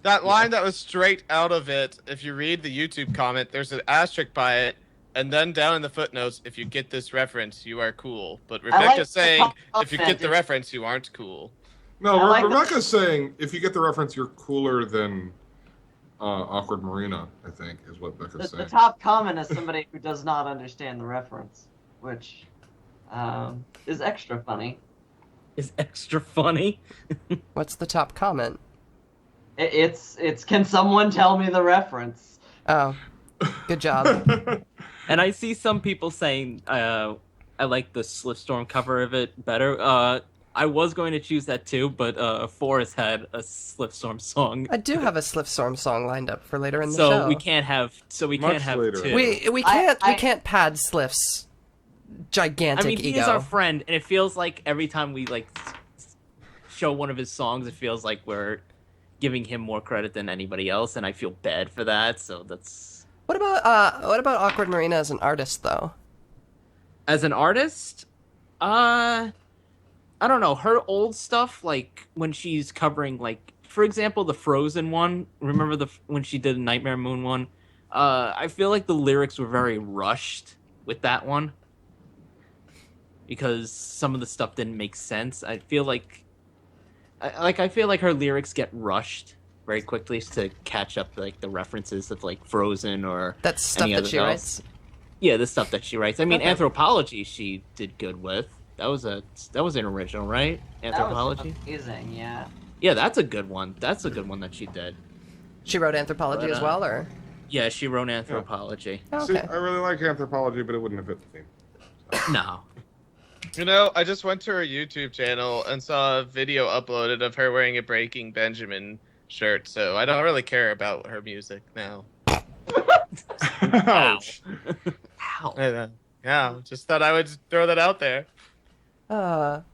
that line that was straight out of it, if you read the YouTube comment, there's an asterisk by it, and then down in the footnotes, if you get this reference, you are cool. But Rebecca's saying, if you get the reference, you aren't cool. No, Rebecca's saying, if you get the reference, you're cooler than AwkwardMarina, I think, is what Becca's saying. The top comment is somebody who does not understand the reference, which is extra funny. Is extra funny? What's the top comment? It's can someone tell me the reference? Oh, good job. And I see some people saying I like the SlyphStorm cover of it better. I was going to choose that too, but Forrest had a SlyphStorm song. I do have a SlyphStorm song lined up for later in the so show. we can't have two. We can't pad Sliff's gigantic I mean, he ego. is our friend, and it feels like every time we show one of his songs, it feels like we're giving him more credit than anybody else, and I feel bad for that. So that's. What about AwkwardMarina as an artist, though? As an artist, I don't know. Her old stuff, like when she's covering, like, for example, the Frozen one. Remember when she did Nightmare Moon one? I feel like the lyrics were very rushed with that one because some of the stuff didn't make sense. I feel like her lyrics get rushed very quickly to catch up, like, the references of, like, Frozen or that's stuff any that other she else. writes. Yeah, the stuff that she writes. I mean, Okay. Anthropology she did good with. That was an original, right? Anthropology. That was amazing, yeah. Yeah, that's a good one. That's a good one that she did. She wrote Anthropology But, as well, or? Yeah, she wrote Anthropology. Oh, See, okay. I really like Anthropology, but it wouldn't have fit the theme. No. You know, I just went to her YouTube channel and saw a video uploaded of her wearing a Breaking Benjamin shirt, so I don't really care about her music now. Ouch. Ow. Yeah, just thought I would throw that out there.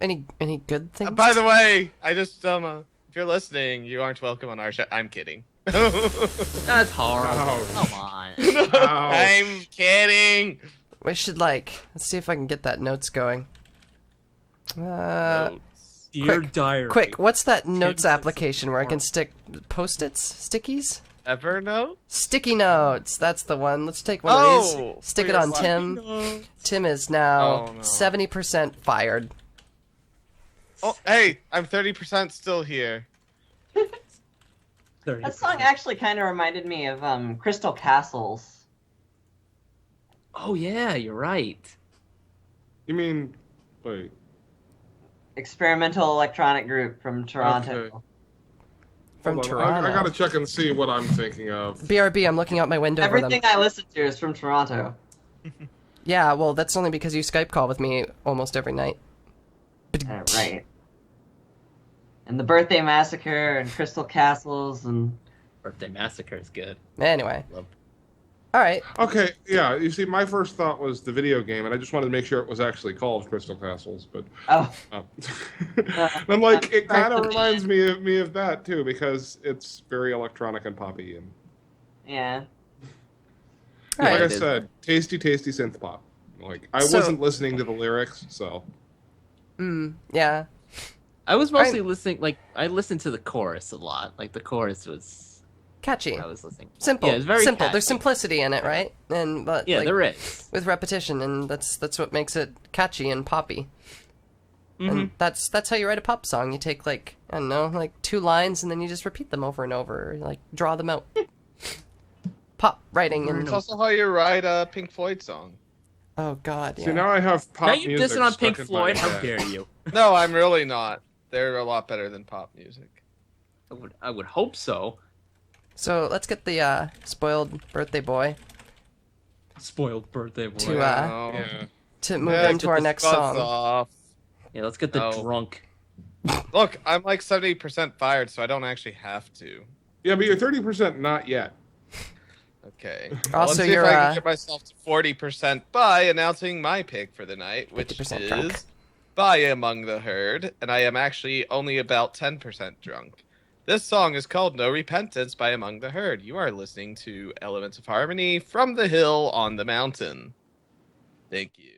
Any good things? By the way, I just if you're listening, you aren't welcome on our show. I'm kidding. That's horrible. Ouch. Come on. I'm kidding. We should let's see if I can get that notes going. Dear diary. Quick, what's that notes application where I can stick post-its? Stickies? Evernote? Sticky notes. That's the one. Let's take one of these. Stick it on Tim. Tim is now 70% fired. Oh, hey, I'm 30% still here. That song actually kind of reminded me of Crystal Castles. Oh yeah, you're right. You mean, wait. Experimental electronic group from Toronto. Okay. From Hold on, Toronto. I gotta check and see what I'm thinking of. BRB, I'm looking out my window for them. Everything I listen to is from Toronto. Yeah, well, that's only because you Skype call with me almost every night. Right. And the Birthday Massacre and Crystal Castles and... Birthday Massacre is good. Anyway. Love. All right. Okay, yeah, you see, my first thought was the video game, and I just wanted to make sure it was actually called Crystal Castles, but... Oh. I'm like, it kind of reminds me of that, too, because it's very electronic and poppy, and... Yeah. Like I said, tasty synth pop. Like, I wasn't listening to the lyrics, so... Yeah. I was mostly listening. Like I listened to the chorus a lot. Like the chorus was catchy. I was listening. Simple. Yeah, it's very simple. catchy. There's simplicity in it, right? And but Yeah, like, there is. with repetition, and that's what makes it catchy and poppy. Mm-hmm. And that's how you write a pop song. You take like, I don't know, like 2 lines, and then you just repeat them over and over, like draw them out. Pop writing and It's also how you write a Pink Floyd song. oh god, yeah. See, now I have pop Now you music dissing on stuck Pink in my Floyd? How head. dare you? No, I'm really not. They're a lot better than pop music. I would hope so. So let's get the spoiled birthday boy Spoiled birthday boy. to Wow. to move Yeah, into get our this next buzz song. off. Yeah, let's get the No. drunk. Look, I'm like 70% fired, so I don't actually have to. Yeah, but you're 30% not yet. Okay. Also, Let's see you're, if I can get myself to 40% by announcing my pick for the night, which 50% is drunk. by Among the Herd, and I am actually only about 10% drunk. This song is called No Repentance by Among the Herd. You are listening to Elements of Harmony from the Hill on the Mountain. Thank you.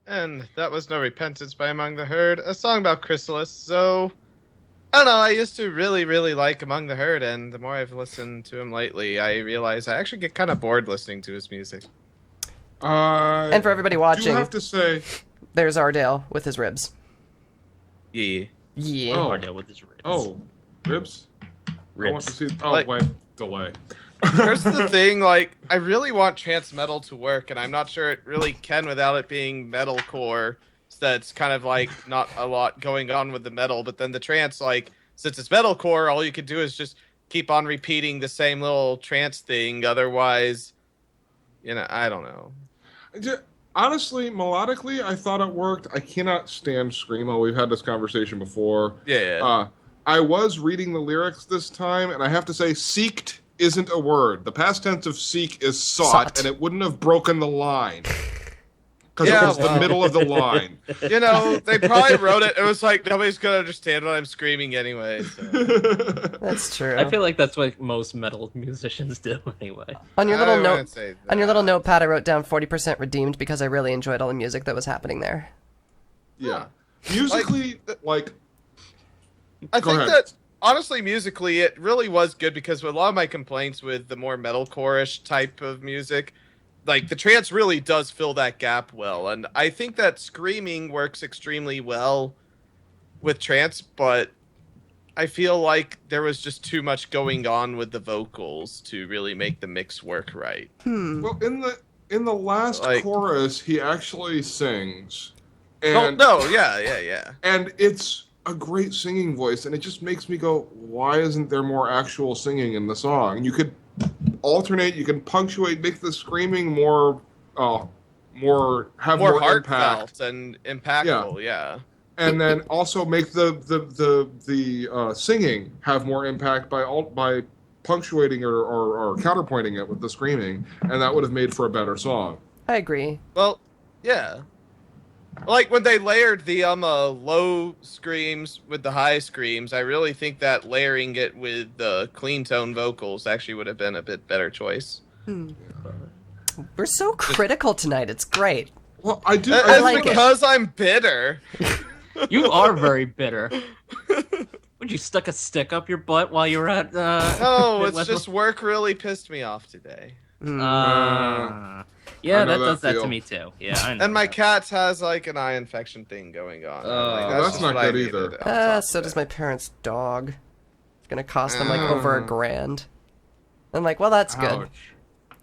And that was No Repentance by Among the Herd, a song about Chrysalis. So, I don't know, I used to really, really like Among the Herd, and the more I've listened to him lately, I realize I actually get kind of bored listening to his music. And for everybody watching, I have to say, there's Ardale with his ribs. Yeah. Yeah. Oh. Ardale with his ribs. oh, ribs? I want to see. Oh, Like- wait, delay. Here's the thing, like, I really want trance metal to work, and I'm not sure it really can without it being metalcore. So that's kind of like not a lot going on with the metal, but then the trance, like, since it's metalcore, all you can do is just keep on repeating the same little trance thing. Otherwise, you know, I don't know. Honestly, melodically, I thought it worked. I cannot stand screamo. We've had this conversation before. Yeah. I was reading the lyrics this time, and I have to say, seeked isn't a word. The past tense of seek is sought, and it wouldn't have broken the line. Because it was the middle of the line. You know, they probably wrote it. It was like, nobody's going to understand what I'm screaming anyway. So. That's true. I feel like that's what most metal musicians do anyway. On your I little wouldn't note, say on your little notepad, I wrote down 40% redeemed because I really enjoyed all the music that was happening there. Yeah. Musically, like I Go think ahead. that, honestly, musically, it really was good because with a lot of my complaints with the more metalcore-ish type of music, like, the trance really does fill that gap well. And I think that screaming works extremely well with trance, but I feel like there was just too much going on with the vocals to really make the mix work right. Well, in the last Like- chorus, he actually sings. Oh, And no, yeah. And it's a great singing voice, and it just makes me go, why isn't there more actual singing in the song? You could alternate, you can punctuate, make the screaming more more More impact, heartfelt and impactful, yeah. and then also make the singing have more impact by punctuating or counterpointing it with the screaming, and that would have made for a better song. I agree. Well, yeah. Like, when they layered the low screams with the high screams, I really think that layering it with the clean tone vocals actually would have been a bit better choice. We're so critical tonight. It's great. Well, I do. It's like it. because I'm bitter. You are very bitter. Would you stuck a stick up your butt while you were at? No, it's just work really pissed me off today. Yeah, I know that that does that to feel. me too. Yeah, I know. And my cat has, like, an eye infection thing going on. that's just not what I good either. needed on top So of does it. my parents' dog. It's gonna cost them like over $1,000. I'm like, well, that's good. Ouch.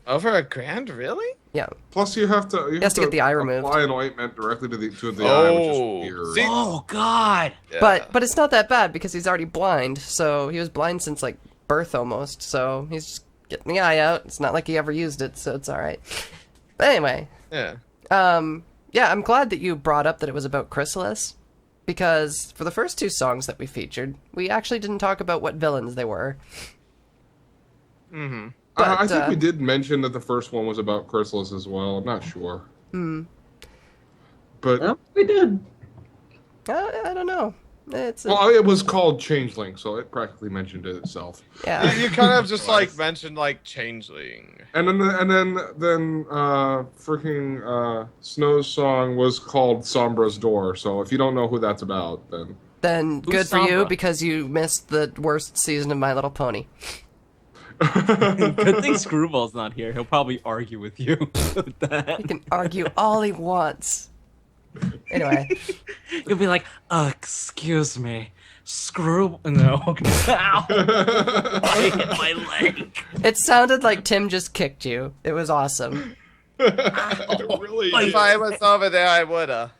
Over $1,000, really? Yeah. Plus, you have to. You has to get the eye removed. Apply an ointment directly to the eye, which is weird. See? Oh God! Yeah. But it's not that bad because he's already blind. So he was blind since like birth almost. So he's just getting the eye out. It's not like he ever used it, so it's all right. But anyway, Yeah. yeah, I'm glad that you brought up that it was about Chrysalis, because for the first two songs that we featured, we actually didn't talk about what villains they were. Mm-hmm. But, I think we did mention that the first one was about Chrysalis as well. I'm not sure. But We did. I don't know. It's well, it was called Changeling, so it practically mentioned it itself. yeah. You kind of just, like, mentioned, like, Changeling. And then freaking Snow's song was called Sombra's Door. So if you don't know who that's about, then Then Who's good for you Sombra? because you missed the worst season of My Little Pony. Good thing Screwball's not here. He'll probably argue with you with that. He can argue all he wants. Anyway, He'll be like, excuse me, Screw... No. Ow! I hit my leg. it sounded like Tim just kicked you. It was awesome. it really If I was over there, I woulda.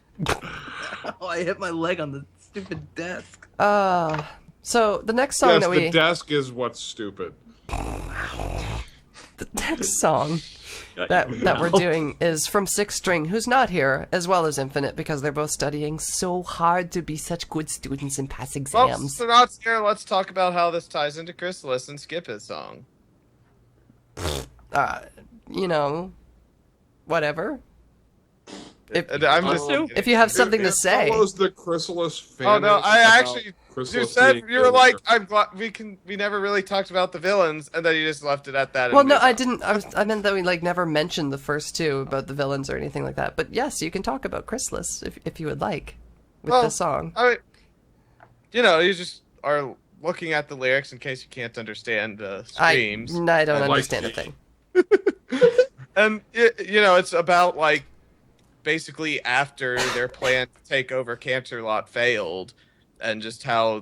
Oh, I hit my leg on the stupid desk. So the next song yes, that we the desk is what's stupid. The next song that we're doing is from Six String, who's not here, as well as Infinite, because they're both studying so hard to be such good students and pass Well, exams. so not here. Let's talk about how this ties into Chrysalis and skip his song. Whatever. I'm just If you have something to say. Follows the Chrysalis fan. Oh no, I actually. Chrysalis You said being you were like, killed. I'm glad we never really talked about the villains, and then you just left it at that. Well, and no, moved I on. didn't. I meant that we never mentioned the first two about the villains or anything like that. But yes, you can talk about Chrysalis if you would like with Well, the song. I mean, you just are looking at the lyrics in case you can't understand the screams. I don't And, understand a thing. And it's about like basically after their plan to take over Canterlot failed, and just how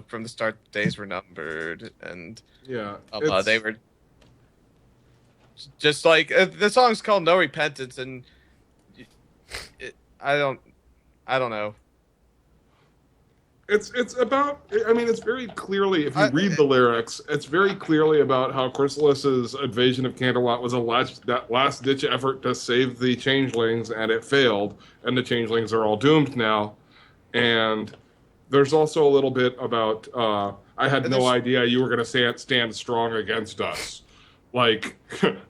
from the start the days were numbered, and Yeah, they were just like the song's called No Repentance, and I don't know. It's about. I mean, it's very clearly, if you read the lyrics, it's very clearly about how Chrysalis's invasion of Canterlot was that last-ditch effort to save the Changelings, and it failed, and the Changelings are all doomed now. And there's also a little bit about, I had no idea you were going to stand strong against us. Like,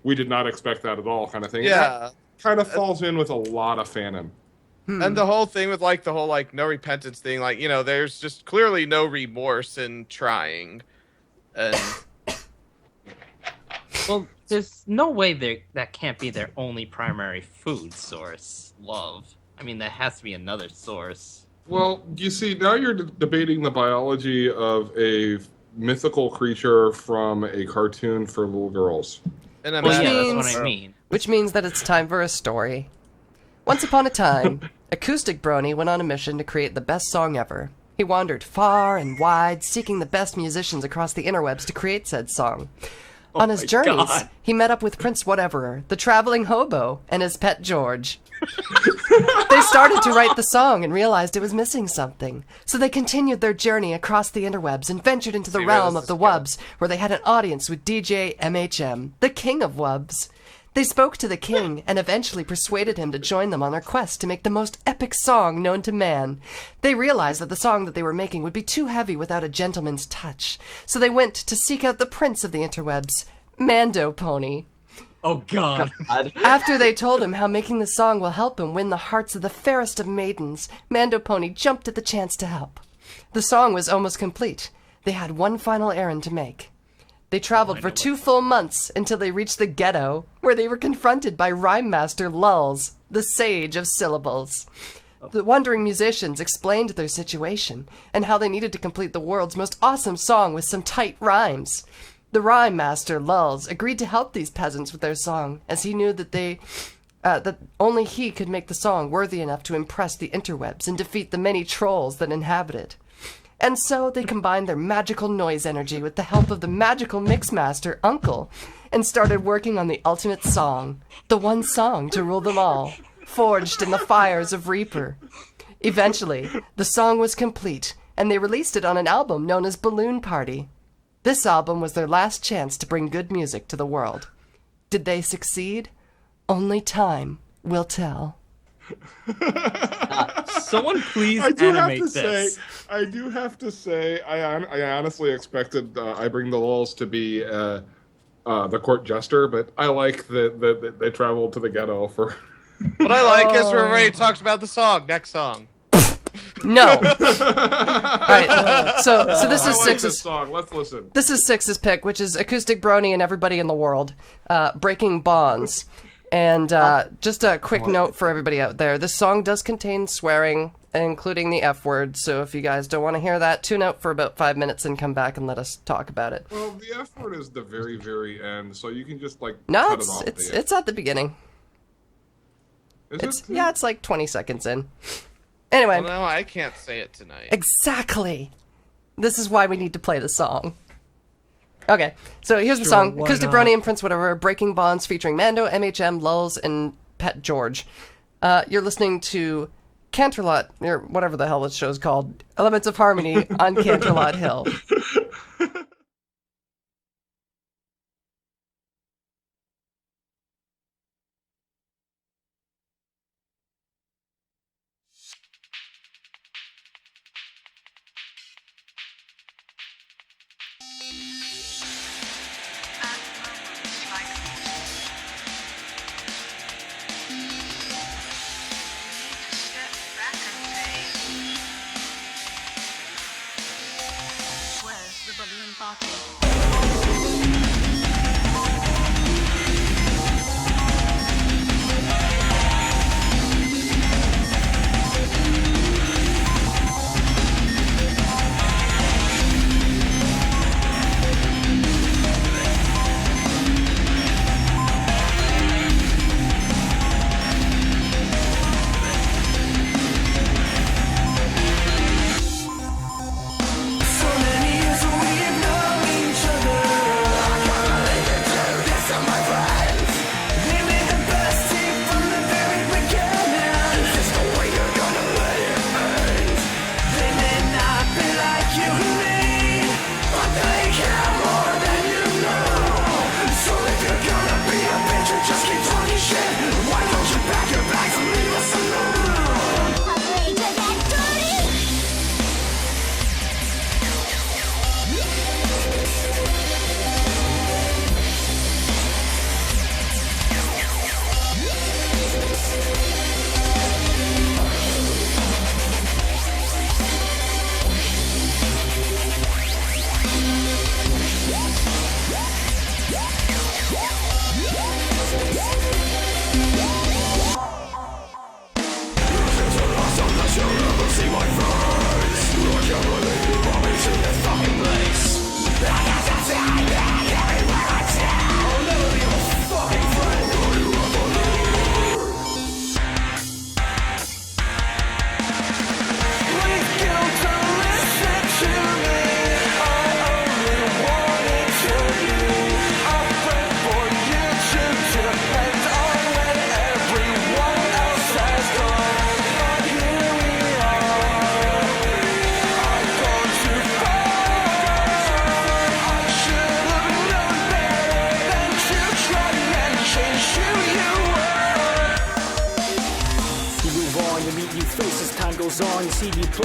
we did not expect that at all, kind of thing. Yeah. Kind of falls in with a lot of fanon. And the whole thing with the whole no repentance thing, there's just clearly no remorse in trying. And Well, there's no way that can't be their only primary food source, love. I mean, there has to be another source. Well, you see, now you're debating the biology of a mythical creature from a cartoon for little girls. And I Which mean, means, that's what I mean. Which means that it's time for a story. Once upon a time, Acoustic Brony went on a mission to create the best song ever. He wandered far and wide, seeking the best musicians across the interwebs to create said song. On his journeys, God. he met up with Prince Whateverer, the traveling hobo, and his pet George. They started to write the song and realized it was missing something. So they continued their journey across the interwebs and ventured into the See where realm this of the is going. Wubs, where they had an audience with DJ MHM, the king of Wubs. They spoke to the king and eventually persuaded him to join them on their quest to make the most epic song known to man. They realized that the song that they were making would be too heavy without a gentleman's touch, so they went to seek out the prince of the interwebs, Mando Pony. Oh, God. After they told him how making the song will help him win the hearts of the fairest of maidens, Mando Pony jumped at the chance to help. The song was almost complete. They had one final errand to make. They traveled for 2 full months until they reached the ghetto, where they were confronted by Rhyme Master Lulz, the sage of syllables. The wandering musicians explained their situation and how they needed to complete the world's most awesome song with some tight rhymes. The Rhyme Master Lulz agreed to help these peasants with their song, as he knew that that only he could make the song worthy enough to impress the interwebs and defeat the many trolls that inhabit it. And so they combined their magical noise energy with the help of the magical mixmaster, Uncle, and started working on the ultimate song, the one song to rule them all, forged in the fires of Reaper. Eventually, the song was complete, and they released it on an album known as Balloon Party. This album was their last chance to bring good music to the world. Did they succeed? Only time will tell. Someone please I do animate have to this. say, I do have to say, I honestly expected I Bring the Lulz to be the court jester, but I like that they traveled to the ghetto for. what I like is we're already talked about the song. Next song. No. All right. So this I is like Six's this song. Let's listen. This is Six's pick, which is Acoustic Brony and everybody in the world, Breaking Bonds. And just a quick note for everybody out there, this song does contain swearing, including the F word, so if you guys don't want to hear that, tune out for about 5 minutes and come back and let us talk about it. Well, the F word is the very, very end, so you can just No, cut it off. it's at the beginning. Is it? Yeah, it's like 20 seconds in. Anyway. Well, no, I can't say it tonight. Exactly. This is why we need to play the song. Okay, so here's the song. why Acoustic not? Brony and Prince Whatever, Breaking Bonds, featuring Mando, MHM, Lulz, and Pet George. You're listening to Canterlot, or whatever the hell this show's called, Elements of Harmony on Canterlot Hill.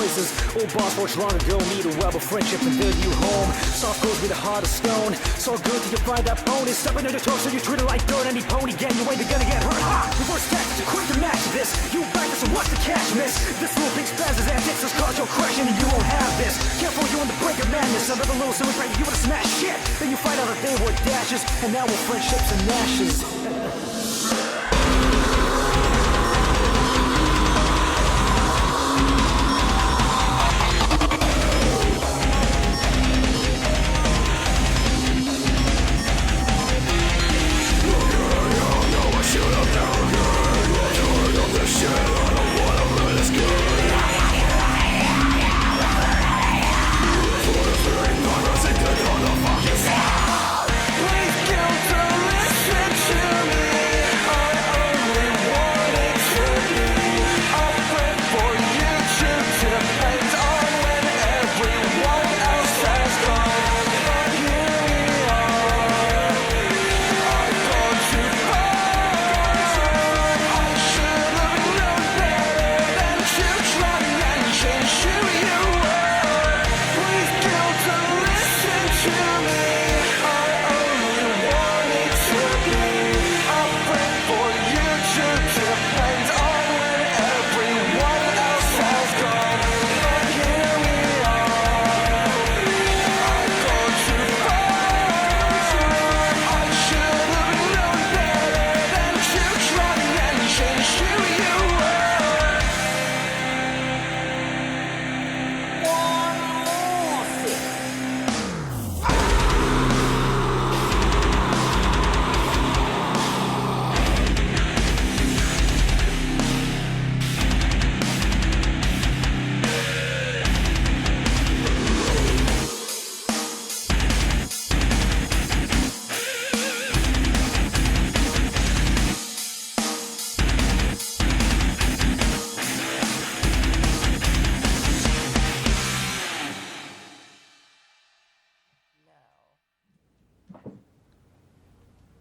choices. Old boss forged long ago, need a web of friendship and build you home. Soft goes with a heart of stone. So good till you find that bone is stepping on your toes, so you treat it like dirt. Any pony getting your way, they're gonna get hurt. Ha! Reverse tactics, you quick to match this. You back this, so what's the cash miss? This little big spazzes antics has caused your crashing, and you won't have this. Careful, you in the break of madness. Another little silly break, you wanna smash shit. Then you find out that they were dashes, and now we're friendships and ashes.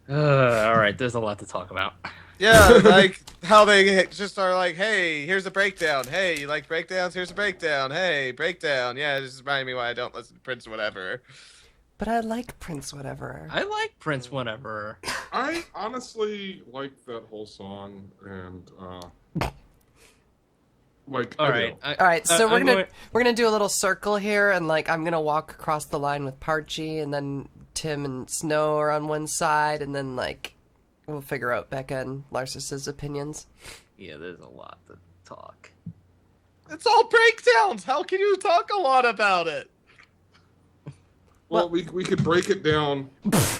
All right, there's a lot to talk about. Yeah, like how they just are like, hey, here's a breakdown. Hey, you like breakdowns? Here's a breakdown. Hey, breakdown. Yeah, this is reminding me why I don't listen to Prince whatever. But I like Prince Whatever. I like Prince Whatever. I honestly like that whole song, and like. All right, All right, so we're gonna do a little circle here, and like I'm gonna walk across the line with Parchy, and then Tim and Snow are on one side, and then like we'll figure out Becca and Larsus's opinions. Yeah, there's a lot to talk. It's all breakdowns. How can you talk a lot about it? Well, we could break it down,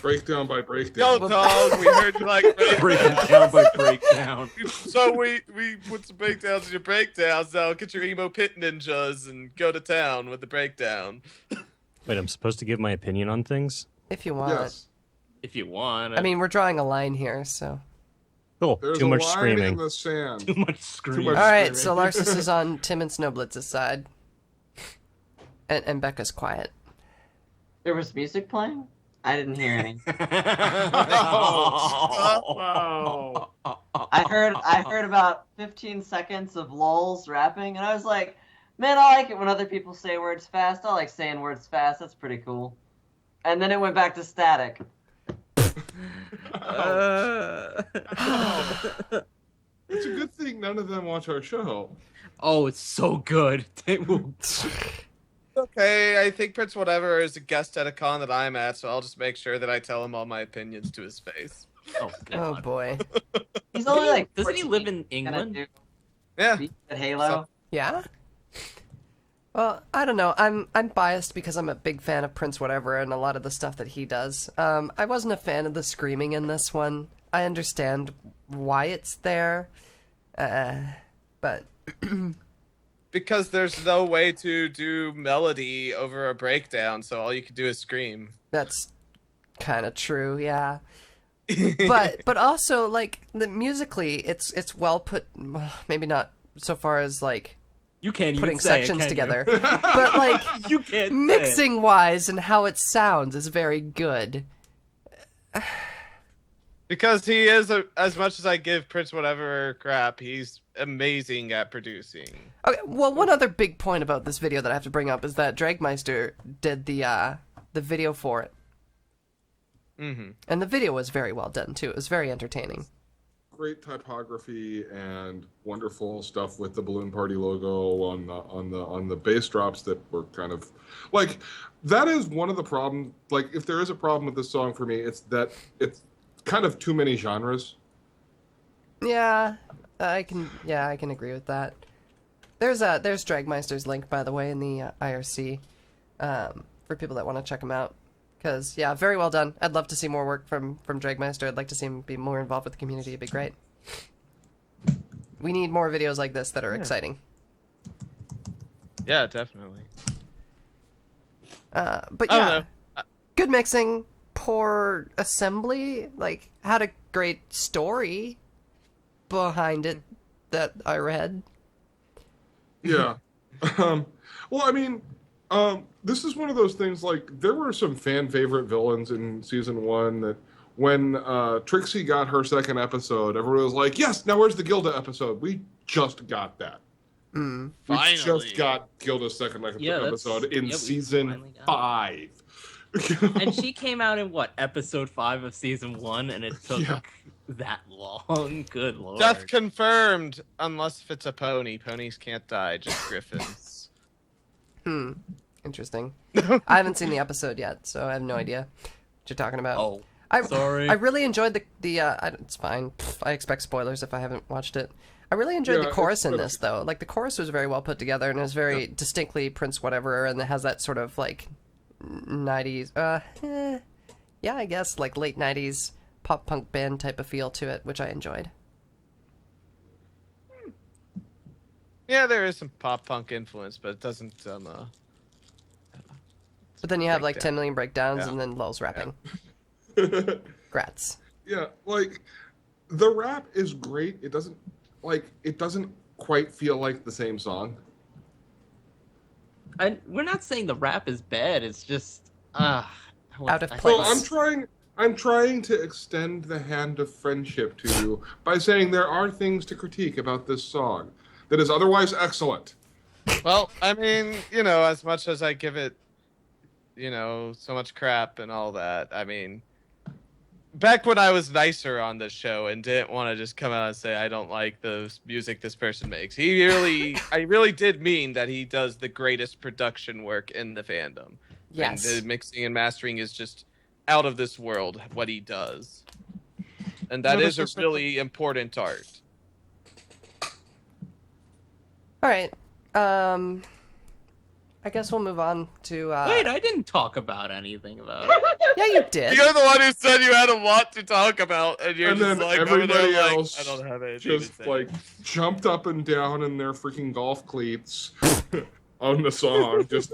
breakdown by breakdown. Yo, dog, we heard you like Break it down by breakdown. So we put some breakdowns in your breakdowns. Now get your emo pit ninjas and go to town with the breakdown. Wait, I'm supposed to give my opinion on things? If you want. Yes. If you want. I mean, we're drawing a line here, so. Cool. There's Too a much line screaming. in the sand. Too much screaming. much All right, screaming. so Larsus is on Tim and Snowblitz's side, and Becca's quiet. There was music playing? I didn't hear any. Oh. I heard about 15 seconds of Lulz rapping, and I was like, man, I like it when other people say words fast. I like saying words fast. That's pretty cool. And then it went back to static. It's a good thing none of them watch our show. Oh, it's so good. They will. Okay, I think Prince Whatever is a guest at a con that I'm at, so I'll just make sure that I tell him all my opinions to his face. Oh, Oh boy. He's only like. Doesn't he 14. live in England? Yeah. At Halo. Yeah? Well, I don't know. I'm biased because I'm a big fan of Prince Whatever and a lot of the stuff that he does. I wasn't a fan of the screaming in this one. I understand why it's there, but Because there's no way to do melody over a breakdown, so all you can do is scream. that's kind of true, yeah. But also like musically, it's well put. Maybe not so far as like You can't putting even say sections it, can together, you? but like You can't say it. mixing wise and how it sounds is very good. Because he is, as much as I give Prince whatever crap, he's amazing at producing. Okay, well, one other big point about this video that I have to bring up is that Dragmeister did the video for it. Mm-hmm. And the video was very well done, too. It was very entertaining. Great typography and wonderful stuff with the Balloon Party logo on the bass drops that were kind of like, that is one of the problems. Like, if there is a problem with this song for me, it's that it's kind of too many genres. Yeah, I can agree with that. There's Dragmeister's link, by the way, in the IRC for people that want to check him out. Because, yeah, very well done. I'd love to see more work from Dragmeister. I'd like to see him be more involved with the community. It'd be great. We need more videos like this that are exciting. Yeah, definitely. But yeah, good mixing, poor assembly, like, had a great story behind it that I read. Yeah. Well, I mean, this is one of those things, like, there were some fan favorite villains in season 1 that when Trixie got her second episode, everyone was like, yes, now where's the Gilda episode? We just got that. Mm. We Finally. just got Gilda's second episode in season 5. And she came out in what, episode 5 of season 1, and it took that long. Good lord. Death confirmed, unless if it's a pony. Ponies can't die, just griffins. Interesting. I haven't seen the episode yet, so I have no idea what you're talking about. Oh, sorry. I really enjoyed the it's fine. I expect spoilers if I haven't watched it. I really enjoyed the chorus in this, though. Like, the chorus was very well put together, and it was very distinctly Prince whatever, and it has that sort of, like, 90s, yeah, I guess, like, late 90s pop-punk band type of feel to it, which I enjoyed. Yeah, there is some pop-punk influence, but it doesn't, But then you have, like, 10 million breakdowns, and then Lulz rapping. Yeah. Grats. Yeah, like, the rap is great. It doesn't quite feel like the same song. And we're not saying the rap is bad. It's just out of place. Well, I'm trying to extend the hand of friendship to you by saying there are things to critique about this song that is otherwise excellent. Well, I mean, as much as I give it, so much crap and all that, I mean, back when I was nicer on this show and didn't want to just come out and say I don't like the music this person makes, I really did mean that he does the greatest production work in the fandom. Yes. And the mixing and mastering is just out of this world, what he does. And that is a really important art. All right. I guess we'll move on to... Wait, I didn't talk about anything about it. Yeah, you did. You're the one who said you had a lot to talk about, and you're just then like, everybody over there, else like, I don't have anything just, to say. like, jumped up and down in their freaking golf cleats on the song. Just,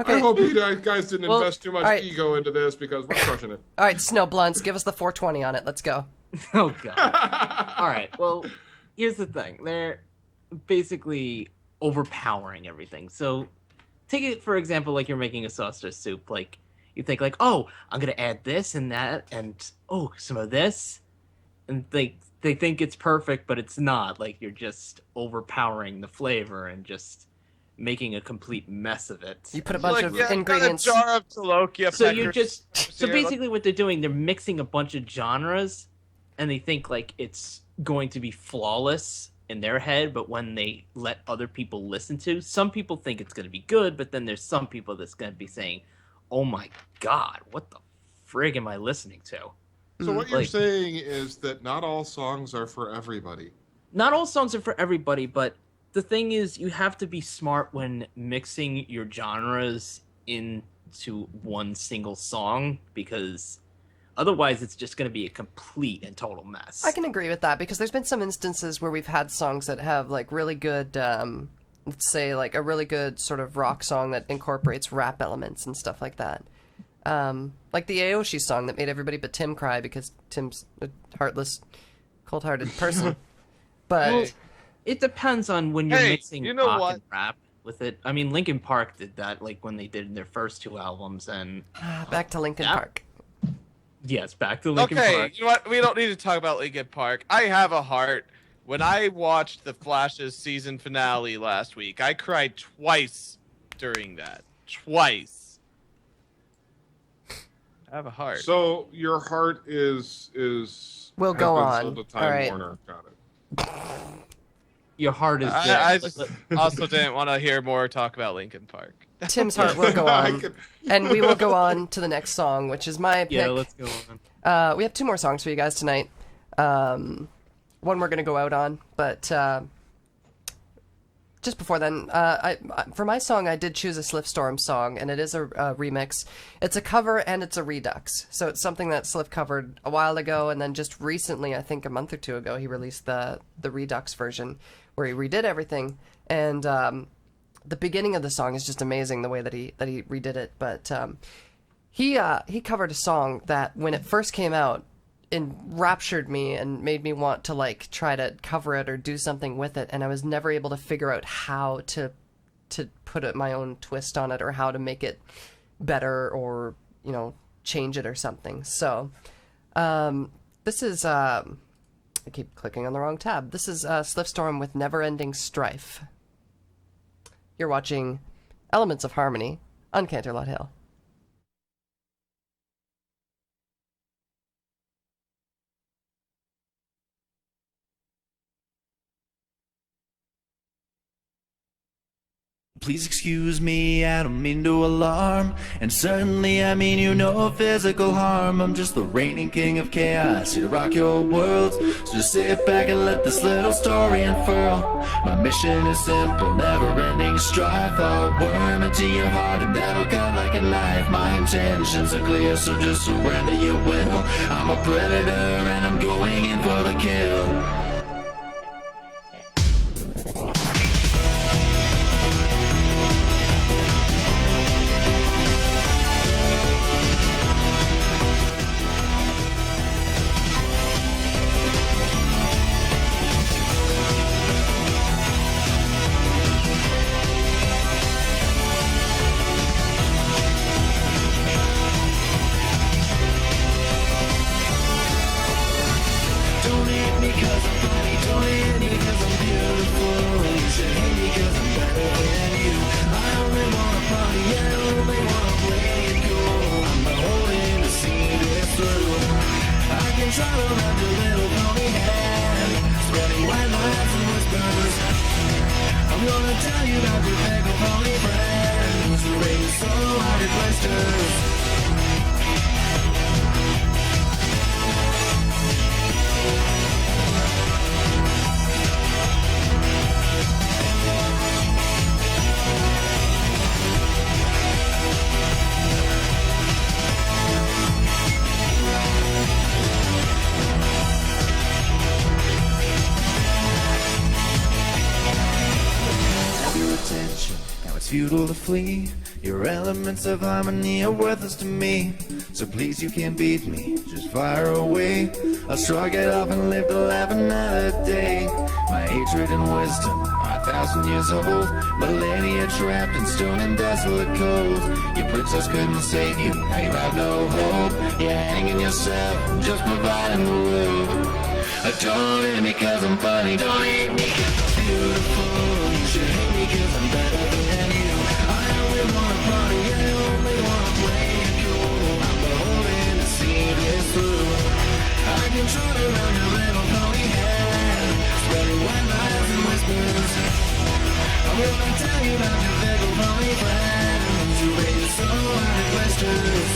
I hope you guys didn't invest too much ego into this, because we're crushing it. All right, Snow Blunts, give us the 420 on it. Let's go. Oh, God. All right, well, here's the thing. They're basically overpowering everything. So take it, for example, like you're making a saucer soup. Like, you think, like, oh, I'm going to add this and that, and, oh, some of this. And they think it's perfect, but it's not. Like, you're just overpowering the flavor and just making a complete mess of it. You put a bunch of ingredients. Got a jar of Talokia So you just... So basically what they're doing, they're mixing a bunch of genres, and they think, like, it's going to be flawless in their head, but when they let other people listen to, some people think it's going to be good, but then there's some people that's going to be saying, oh my God, what the frig am I listening to? So what you're saying is that not all songs are for everybody. Not all songs are for everybody, but the thing is, you have to be smart when mixing your genres into one single song, because otherwise it's just going to be a complete and total mess. I can agree with that, because there's been some instances where we've had songs that have, like, really good, let's say, like, a really good sort of rock song that incorporates rap elements and stuff like that. Like the Aoshi song that made everybody but Tim cry, because Tim's a heartless, cold-hearted person. But... Well, it depends on when you're mixing rock what? and rap with it. I mean, Linkin Park did that, like, when they did their first 2 albums, and... Back to Linkin Park. Yes, back to Linkin Okay, Park. you know what? We don't need to talk about Linkin Park. I have a heart. When I watched the Flash's season finale last week, I cried twice during that. Twice. I have a heart. So your heart is We'll has go been on. sold to Time All right. Warner. Got it. Your heart is dead. I just also didn't want to hear more talk about Linkin Park. Tim's heart will go on, and we will go on to the next song, which is my pick. Yeah, let's go on. We have 2 more songs for you guys tonight. One we're going to go out on, but just before then, for my song, I did choose a SlyphStorm song, and it is a remix. It's a cover, and it's a redux. So it's something that Slyph covered a while ago, and then just recently, I think a month or 2 ago, he released the redux version, where he redid everything, and the beginning of the song is just amazing, the way that he redid it. But he covered a song that, when it first came out, enraptured me and made me want to like try to cover it or do something with it, and I was never able to figure out how to put my own twist on it, or how to make it better, or change it or something. So this is I keep clicking on the wrong tab. This is SlyphStorm with Neverending Strife. You're watching Elements of Harmony on Canterlot Hill. Please excuse me, I don't mean to alarm. And certainly I mean you no physical harm. I'm just the reigning king of chaos, here to rock your world. So just sit back and let this little story unfurl. My mission is simple, never-ending strife. I'll worm into your heart and that'll cut like a knife. My intentions are clear, so just surrender your will. I'm a predator and I'm going in for the kill. Futile to flee. Your elements of harmony are worthless to me. So please, you can't beat me, just fire away. I'll shrug it off and live to laugh another day. My hatred and wisdom are 1,000 years old. Millennia trapped in stone and desolate cold. Your princess couldn't save you, now you have no hope. You're hanging yourself, just providing the rope. Don't hate me cause I'm funny, don't hate me cause I'm beautiful. You should hate me cause I'm better than you. I only wanna party, I only wanna play it cool. I'm beholden to see this through. I can trot around your little pony head, spreading white lies and whispers. I'm gonna tell you about your fickle pony friends who raise you so hard at blisters.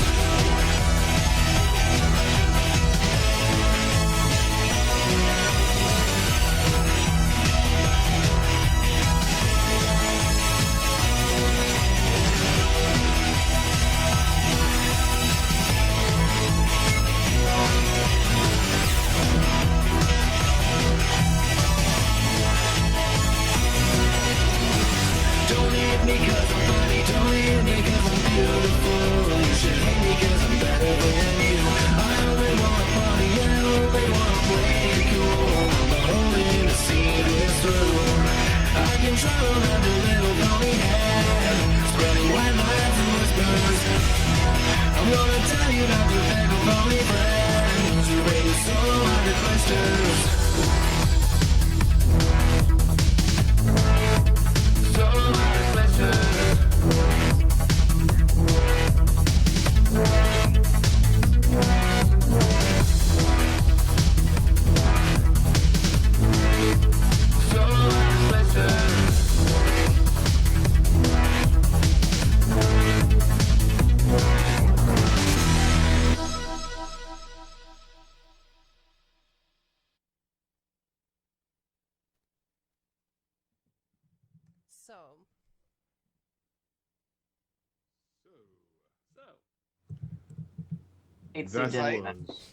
Hate That Seed was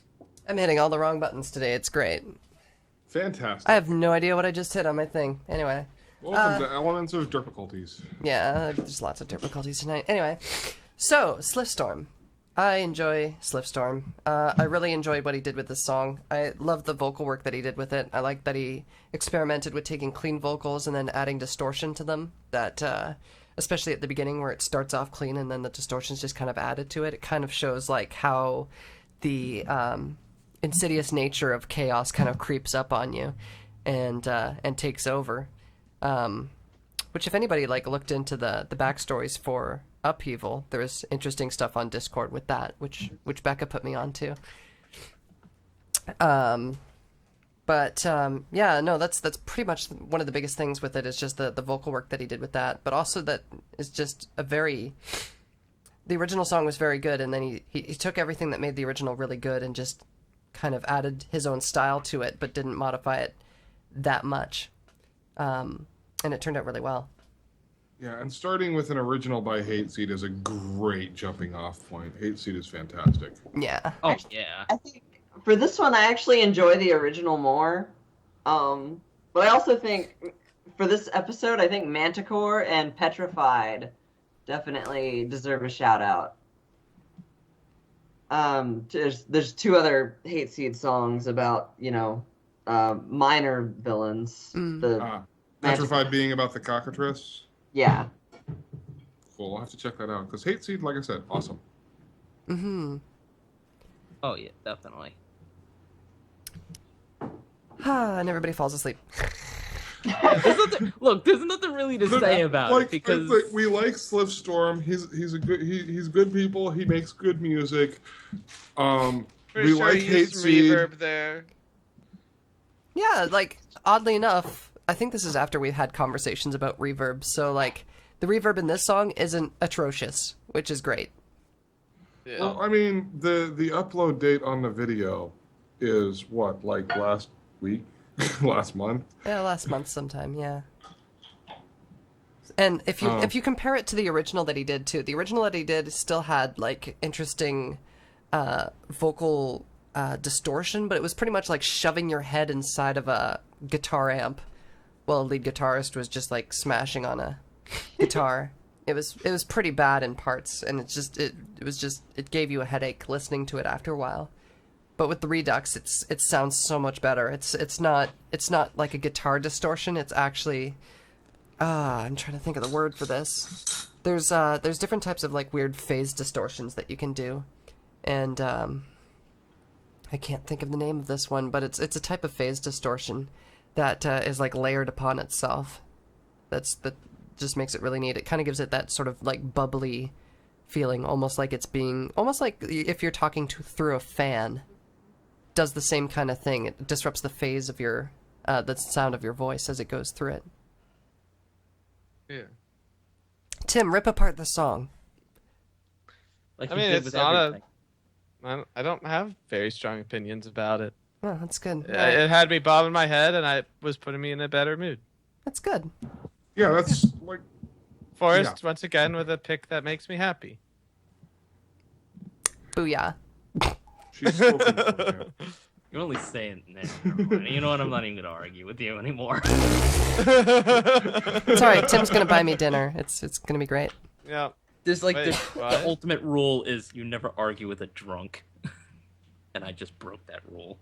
I'm hitting all the wrong buttons today. It's great. fantastic. I have no idea what I just hit on my thing. Anyway. Welcome to Elements of Difficulties. Yeah, there's lots of difficulties tonight. Anyway, so SlyphStorm. I enjoy SlyphStorm. I really enjoyed what he did with this song. I love the vocal work that he did with it. I like that he experimented with taking clean vocals and then adding distortion to them. That, especially at the beginning where it starts off clean and then the distortion's just kind of added to it. It kind of shows like how the insidious nature of chaos kind of creeps up on you and takes over. Which if anybody like looked into the backstories for Upheaval, there's interesting stuff on Discord with that, which Becca put me on to. Yeah, no, that's pretty much one of the biggest things with it is just the vocal work that he did with that, but also that is just the original song was very good, and then he took everything that made the original really good and just kind of added his own style to it, but didn't modify it that much. And it turned out really well. Yeah, and starting with an original by Hate Seed is a great jumping off point. Hate Seed is fantastic. Yeah. Oh, yeah. I think for this one, I actually enjoy the original more. But I also think for this episode, I think Manticore and Petrified definitely deserve a shout out. There's two other Hate Seed songs about, minor villains. Petrified being about the cockatrice? Yeah. Cool, I'll have to check that out. Because Hate Seed, like I said, awesome. Mm-hmm. Oh, yeah, definitely. And everybody falls asleep. There's nothing really to say about it because we like SlyphStorm. He's good people. He makes good music. Pretty We sure like he Hate used Seed. reverb there. Yeah, like, oddly enough, I think this is after we've had conversations about reverb, so, like, the reverb in this song isn't atrocious, which is great. Yeah. Well, I mean, the upload date on the video is what, like last week? Last month? Yeah, last month sometime, yeah. And if you compare it to the original that he did, too, the original that he did still had, like, interesting vocal distortion, but it was pretty much like shoving your head inside of a guitar amp while a lead guitarist was just like smashing on a guitar. It was pretty bad in parts, and it gave you a headache listening to it after a while. But with the Redux, it sounds so much better. It's not like a guitar distortion. It's actually I'm trying to think of the word for this. There's different types of like weird phase distortions that you can do, and I can't think of the name of this one, but it's a type of phase distortion that is like layered upon itself. That just makes it really neat. It kind of gives it that sort of like bubbly feeling, almost like if you're talking through a fan. Does the same kind of thing. It disrupts the phase of your the sound of your voice as it goes through it. Yeah. Tim, rip apart the song. Like I mean, it's not I don't have very strong opinions about it. Oh, that's good. It had me bobbing my head, and I was putting me in a better mood. That's good. Yeah, that's like Forrest once again with a pick that makes me happy. Booyah. she's spoken for him. You're only saying that. You know what? I'm not even gonna argue with you anymore. It's all right. Tim's gonna buy me dinner. It's gonna be great. Yeah. There's like Wait, the ultimate rule is you never argue with a drunk, and I just broke that rule.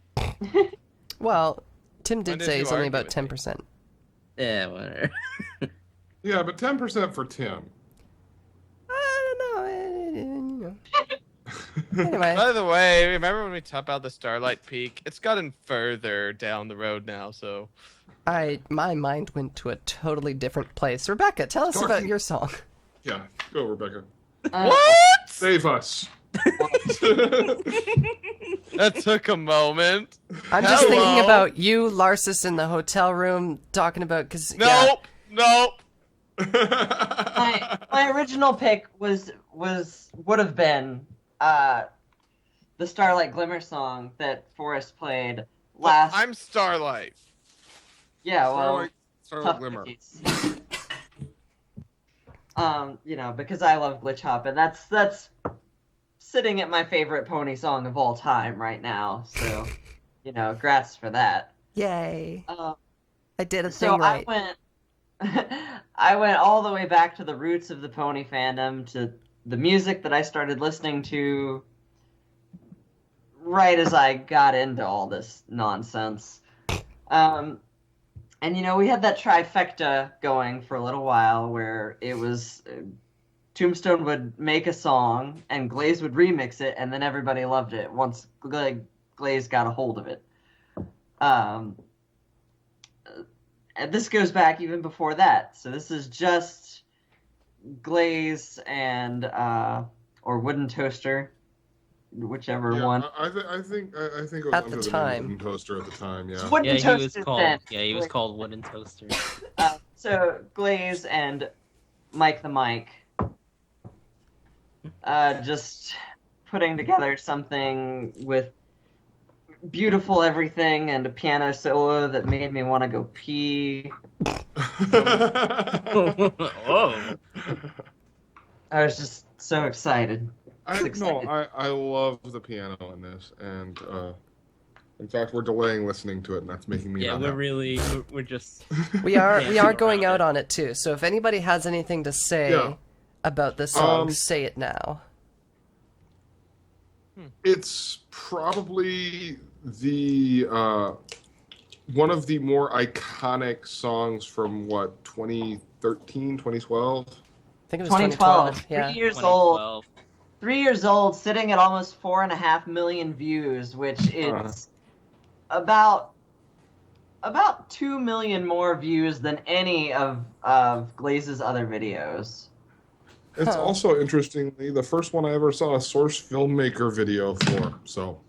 Well, Tim When did did say you it's only argue about with me? 10%. Yeah, whatever. Yeah, but 10% for Tim. I don't know. Anyway. By the way, remember when we talked about the Starlight Peak? It's gotten further down the road now, so. My mind went to a totally different place. Rebecca, tell us about your song. Yeah, go, Rebecca. What? Save us. That took a moment. I'm just thinking about you, Larsis, in the hotel room, talking about... Nope. My original pick would have been the Starlight Glimmer song that Forrest played last. I'm Starlight. Yeah, well, Starlight tough Glimmer. cookies. Because I love glitch hop, and that's sitting at my favorite pony song of all time right now. So, grats for that. Yay. I did a So thing right. I went all the way back to the roots of the pony fandom, to the music that I started listening to right as I got into all this nonsense. And we had that trifecta going for a little while where it was Tombstone would make a song and Glaze would remix it, and then everybody loved it once Glaze got a hold of it. And this goes back even before that. So this is just Glaze and or Wooden Toaster, whichever one. I think it was At under the name time. Wooden Toaster at the time. Yeah. Wooden he was Toaster called. then. Yeah, he was called Wooden Toaster. So Glaze and Mike the Mike, just putting together something with beautiful everything and a piano solo that made me want to go pee. Oh. I was just so excited. I love the piano in this, and in fact, we're delaying listening to it, and that's making me. Yeah, not we're just. We are going out on it too. So if anybody has anything to say about this song, say it now. It's probably the one of the more iconic songs from 2013, 2012. I think it was 2012. 2012. Yeah. 3 years old. 3 years old, sitting at almost 4.5 million views, which is about 2 million more views than any of Glaze's other videos. It's also, interestingly, the first one I ever saw a Source filmmaker video for, so...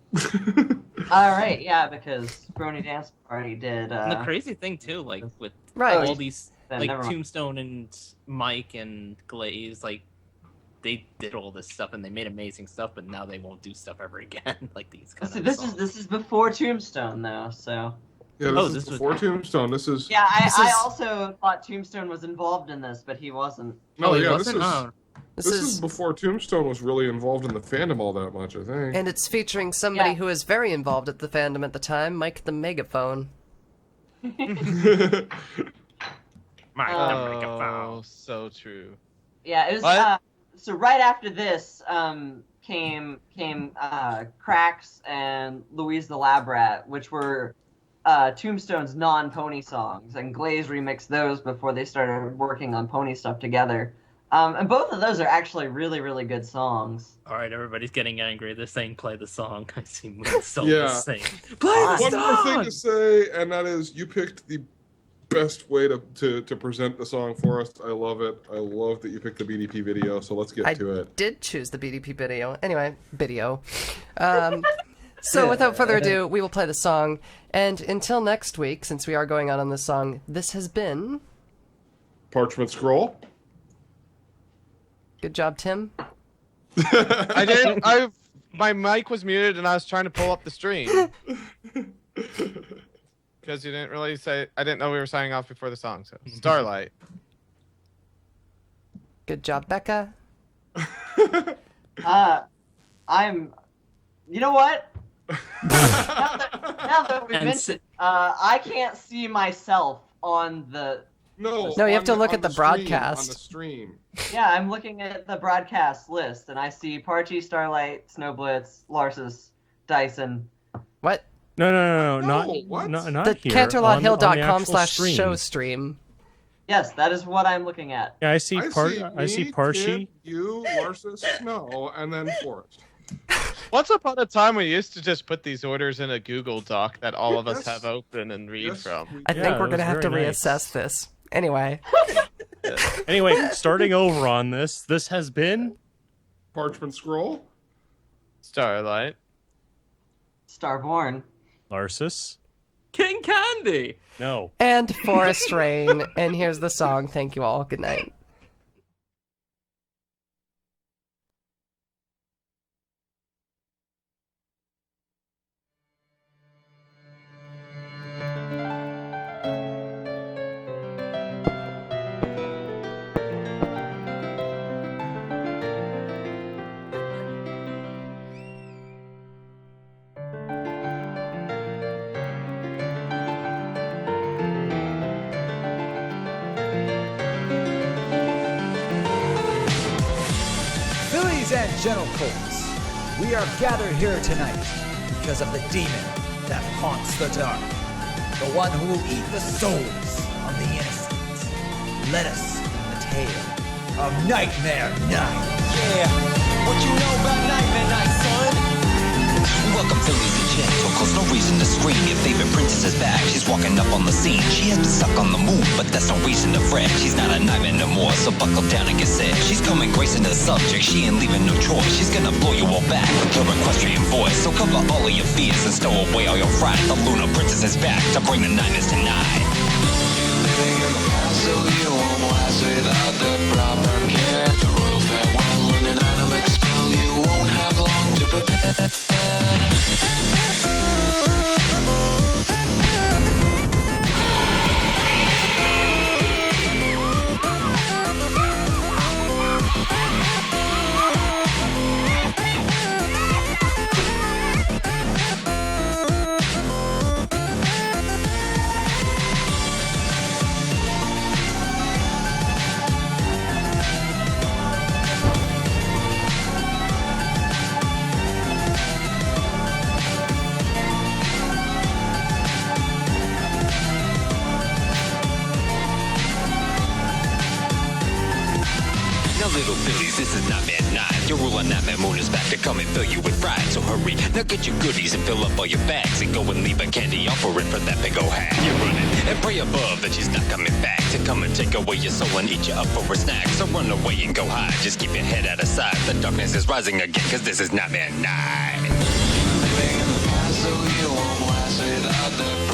All right, yeah, because Brony Dance Party did... And the crazy thing, too, like, with Right. all these, Then like, never mind. Tombstone and Mike and Glaze, like, they did all this stuff and they made amazing stuff, but now they won't do stuff ever again, like these kind See, of this songs. is before Tombstone, though, so... Yeah, this is before Tombstone. This is... Yeah, I also thought Tombstone was involved in this, but he wasn't. No, he yeah, wasn't? this is before Tombstone was really involved in the fandom all that much, I think. And it's featuring somebody who was very involved at the fandom at the time, Mike the Megaphone. Oh, so true. Yeah, it was. What? So right after this came Cracks and Louise the Lab Rat, which were Tombstone's non-pony songs, and Glaze remixed those before they started working on pony stuff together. And both of those are actually really, really good songs. All right, everybody's getting angry. They're saying play the song. I see Moon Soul Yeah. saying play the One song. more thing to say, and that is you picked the best way to present the song for us. I love it. I love that you picked the BDP video, so let's get to it. Did choose the BDP video. Anyway, video. So without further ado, we will play the song. And until next week, since we are going out on this song, this has been... Parchment Scroll. Good job, Tim. I didn't. My mic was muted, and I was trying to pull up the stream because you didn't really say. I didn't know we were signing off before the song. So Starlight. Good job, Becca. I'm. You know what? now that we mentioned, I can't see myself on the. No, you have to look at the stream, broadcast. On the stream. Yeah, I'm looking at the broadcast list, and I see Parchy, Starlight, Snowblitz, Larsus, Dyson. What? No, not The here. CanterlotHill.com/show stream. Yes, that is what I'm looking at. Yeah, I see Parchy. Kid, you, Larsus, Snow, and then Forrest. Once upon a time, we used to just put these orders in a Google Doc that all of us Yes. have open and read from. I think we're going to have to reassess this. Anyway. Anyway, starting over on this. This has been... Parchment Scroll. Starlight. Starborn. Larsus. King Candy. No. And Forest Rain. And here's the song. Thank you all. Good night. Ladies and gentlefolks, we are gathered here tonight because of the demon that haunts the dark, the one who will eat the souls of the innocent. Let us in the tale of Nightmare Night. Yeah, what you know about Nightmare Night, son? Welcome to Lisa Gentle, cause no reason to scream. Your favorite princess is back, she's walking up on the scene. She has been stuck on the moon, but that's no reason to fret. She's not a nightmare no more, so buckle down and get set. She's coming gracing the subject, she ain't leaving no choice. She's gonna blow you all back with her equestrian voice. So cover all of your fears and stow away all your fright. The Lunar Princess is back to bring the nightmares tonight. Living in the past, so you won't last without the proper care. The royal farewell, when an animal expel, you won't have long to prepare. Little Phillies, this is Nightmare Night. Your ruler Nightmare Moon is back to come and fill you with pride. So hurry, now get your goodies and fill up all your bags and go and leave a candy offering for that big old hag. You're running and pray above that she's not coming back to come and take away your soul and eat you up for a snack. So run away and go hide, just keep your head out of sight. The darkness is rising again, cause this is Nightmare Night. Living in the past, so you won't last without the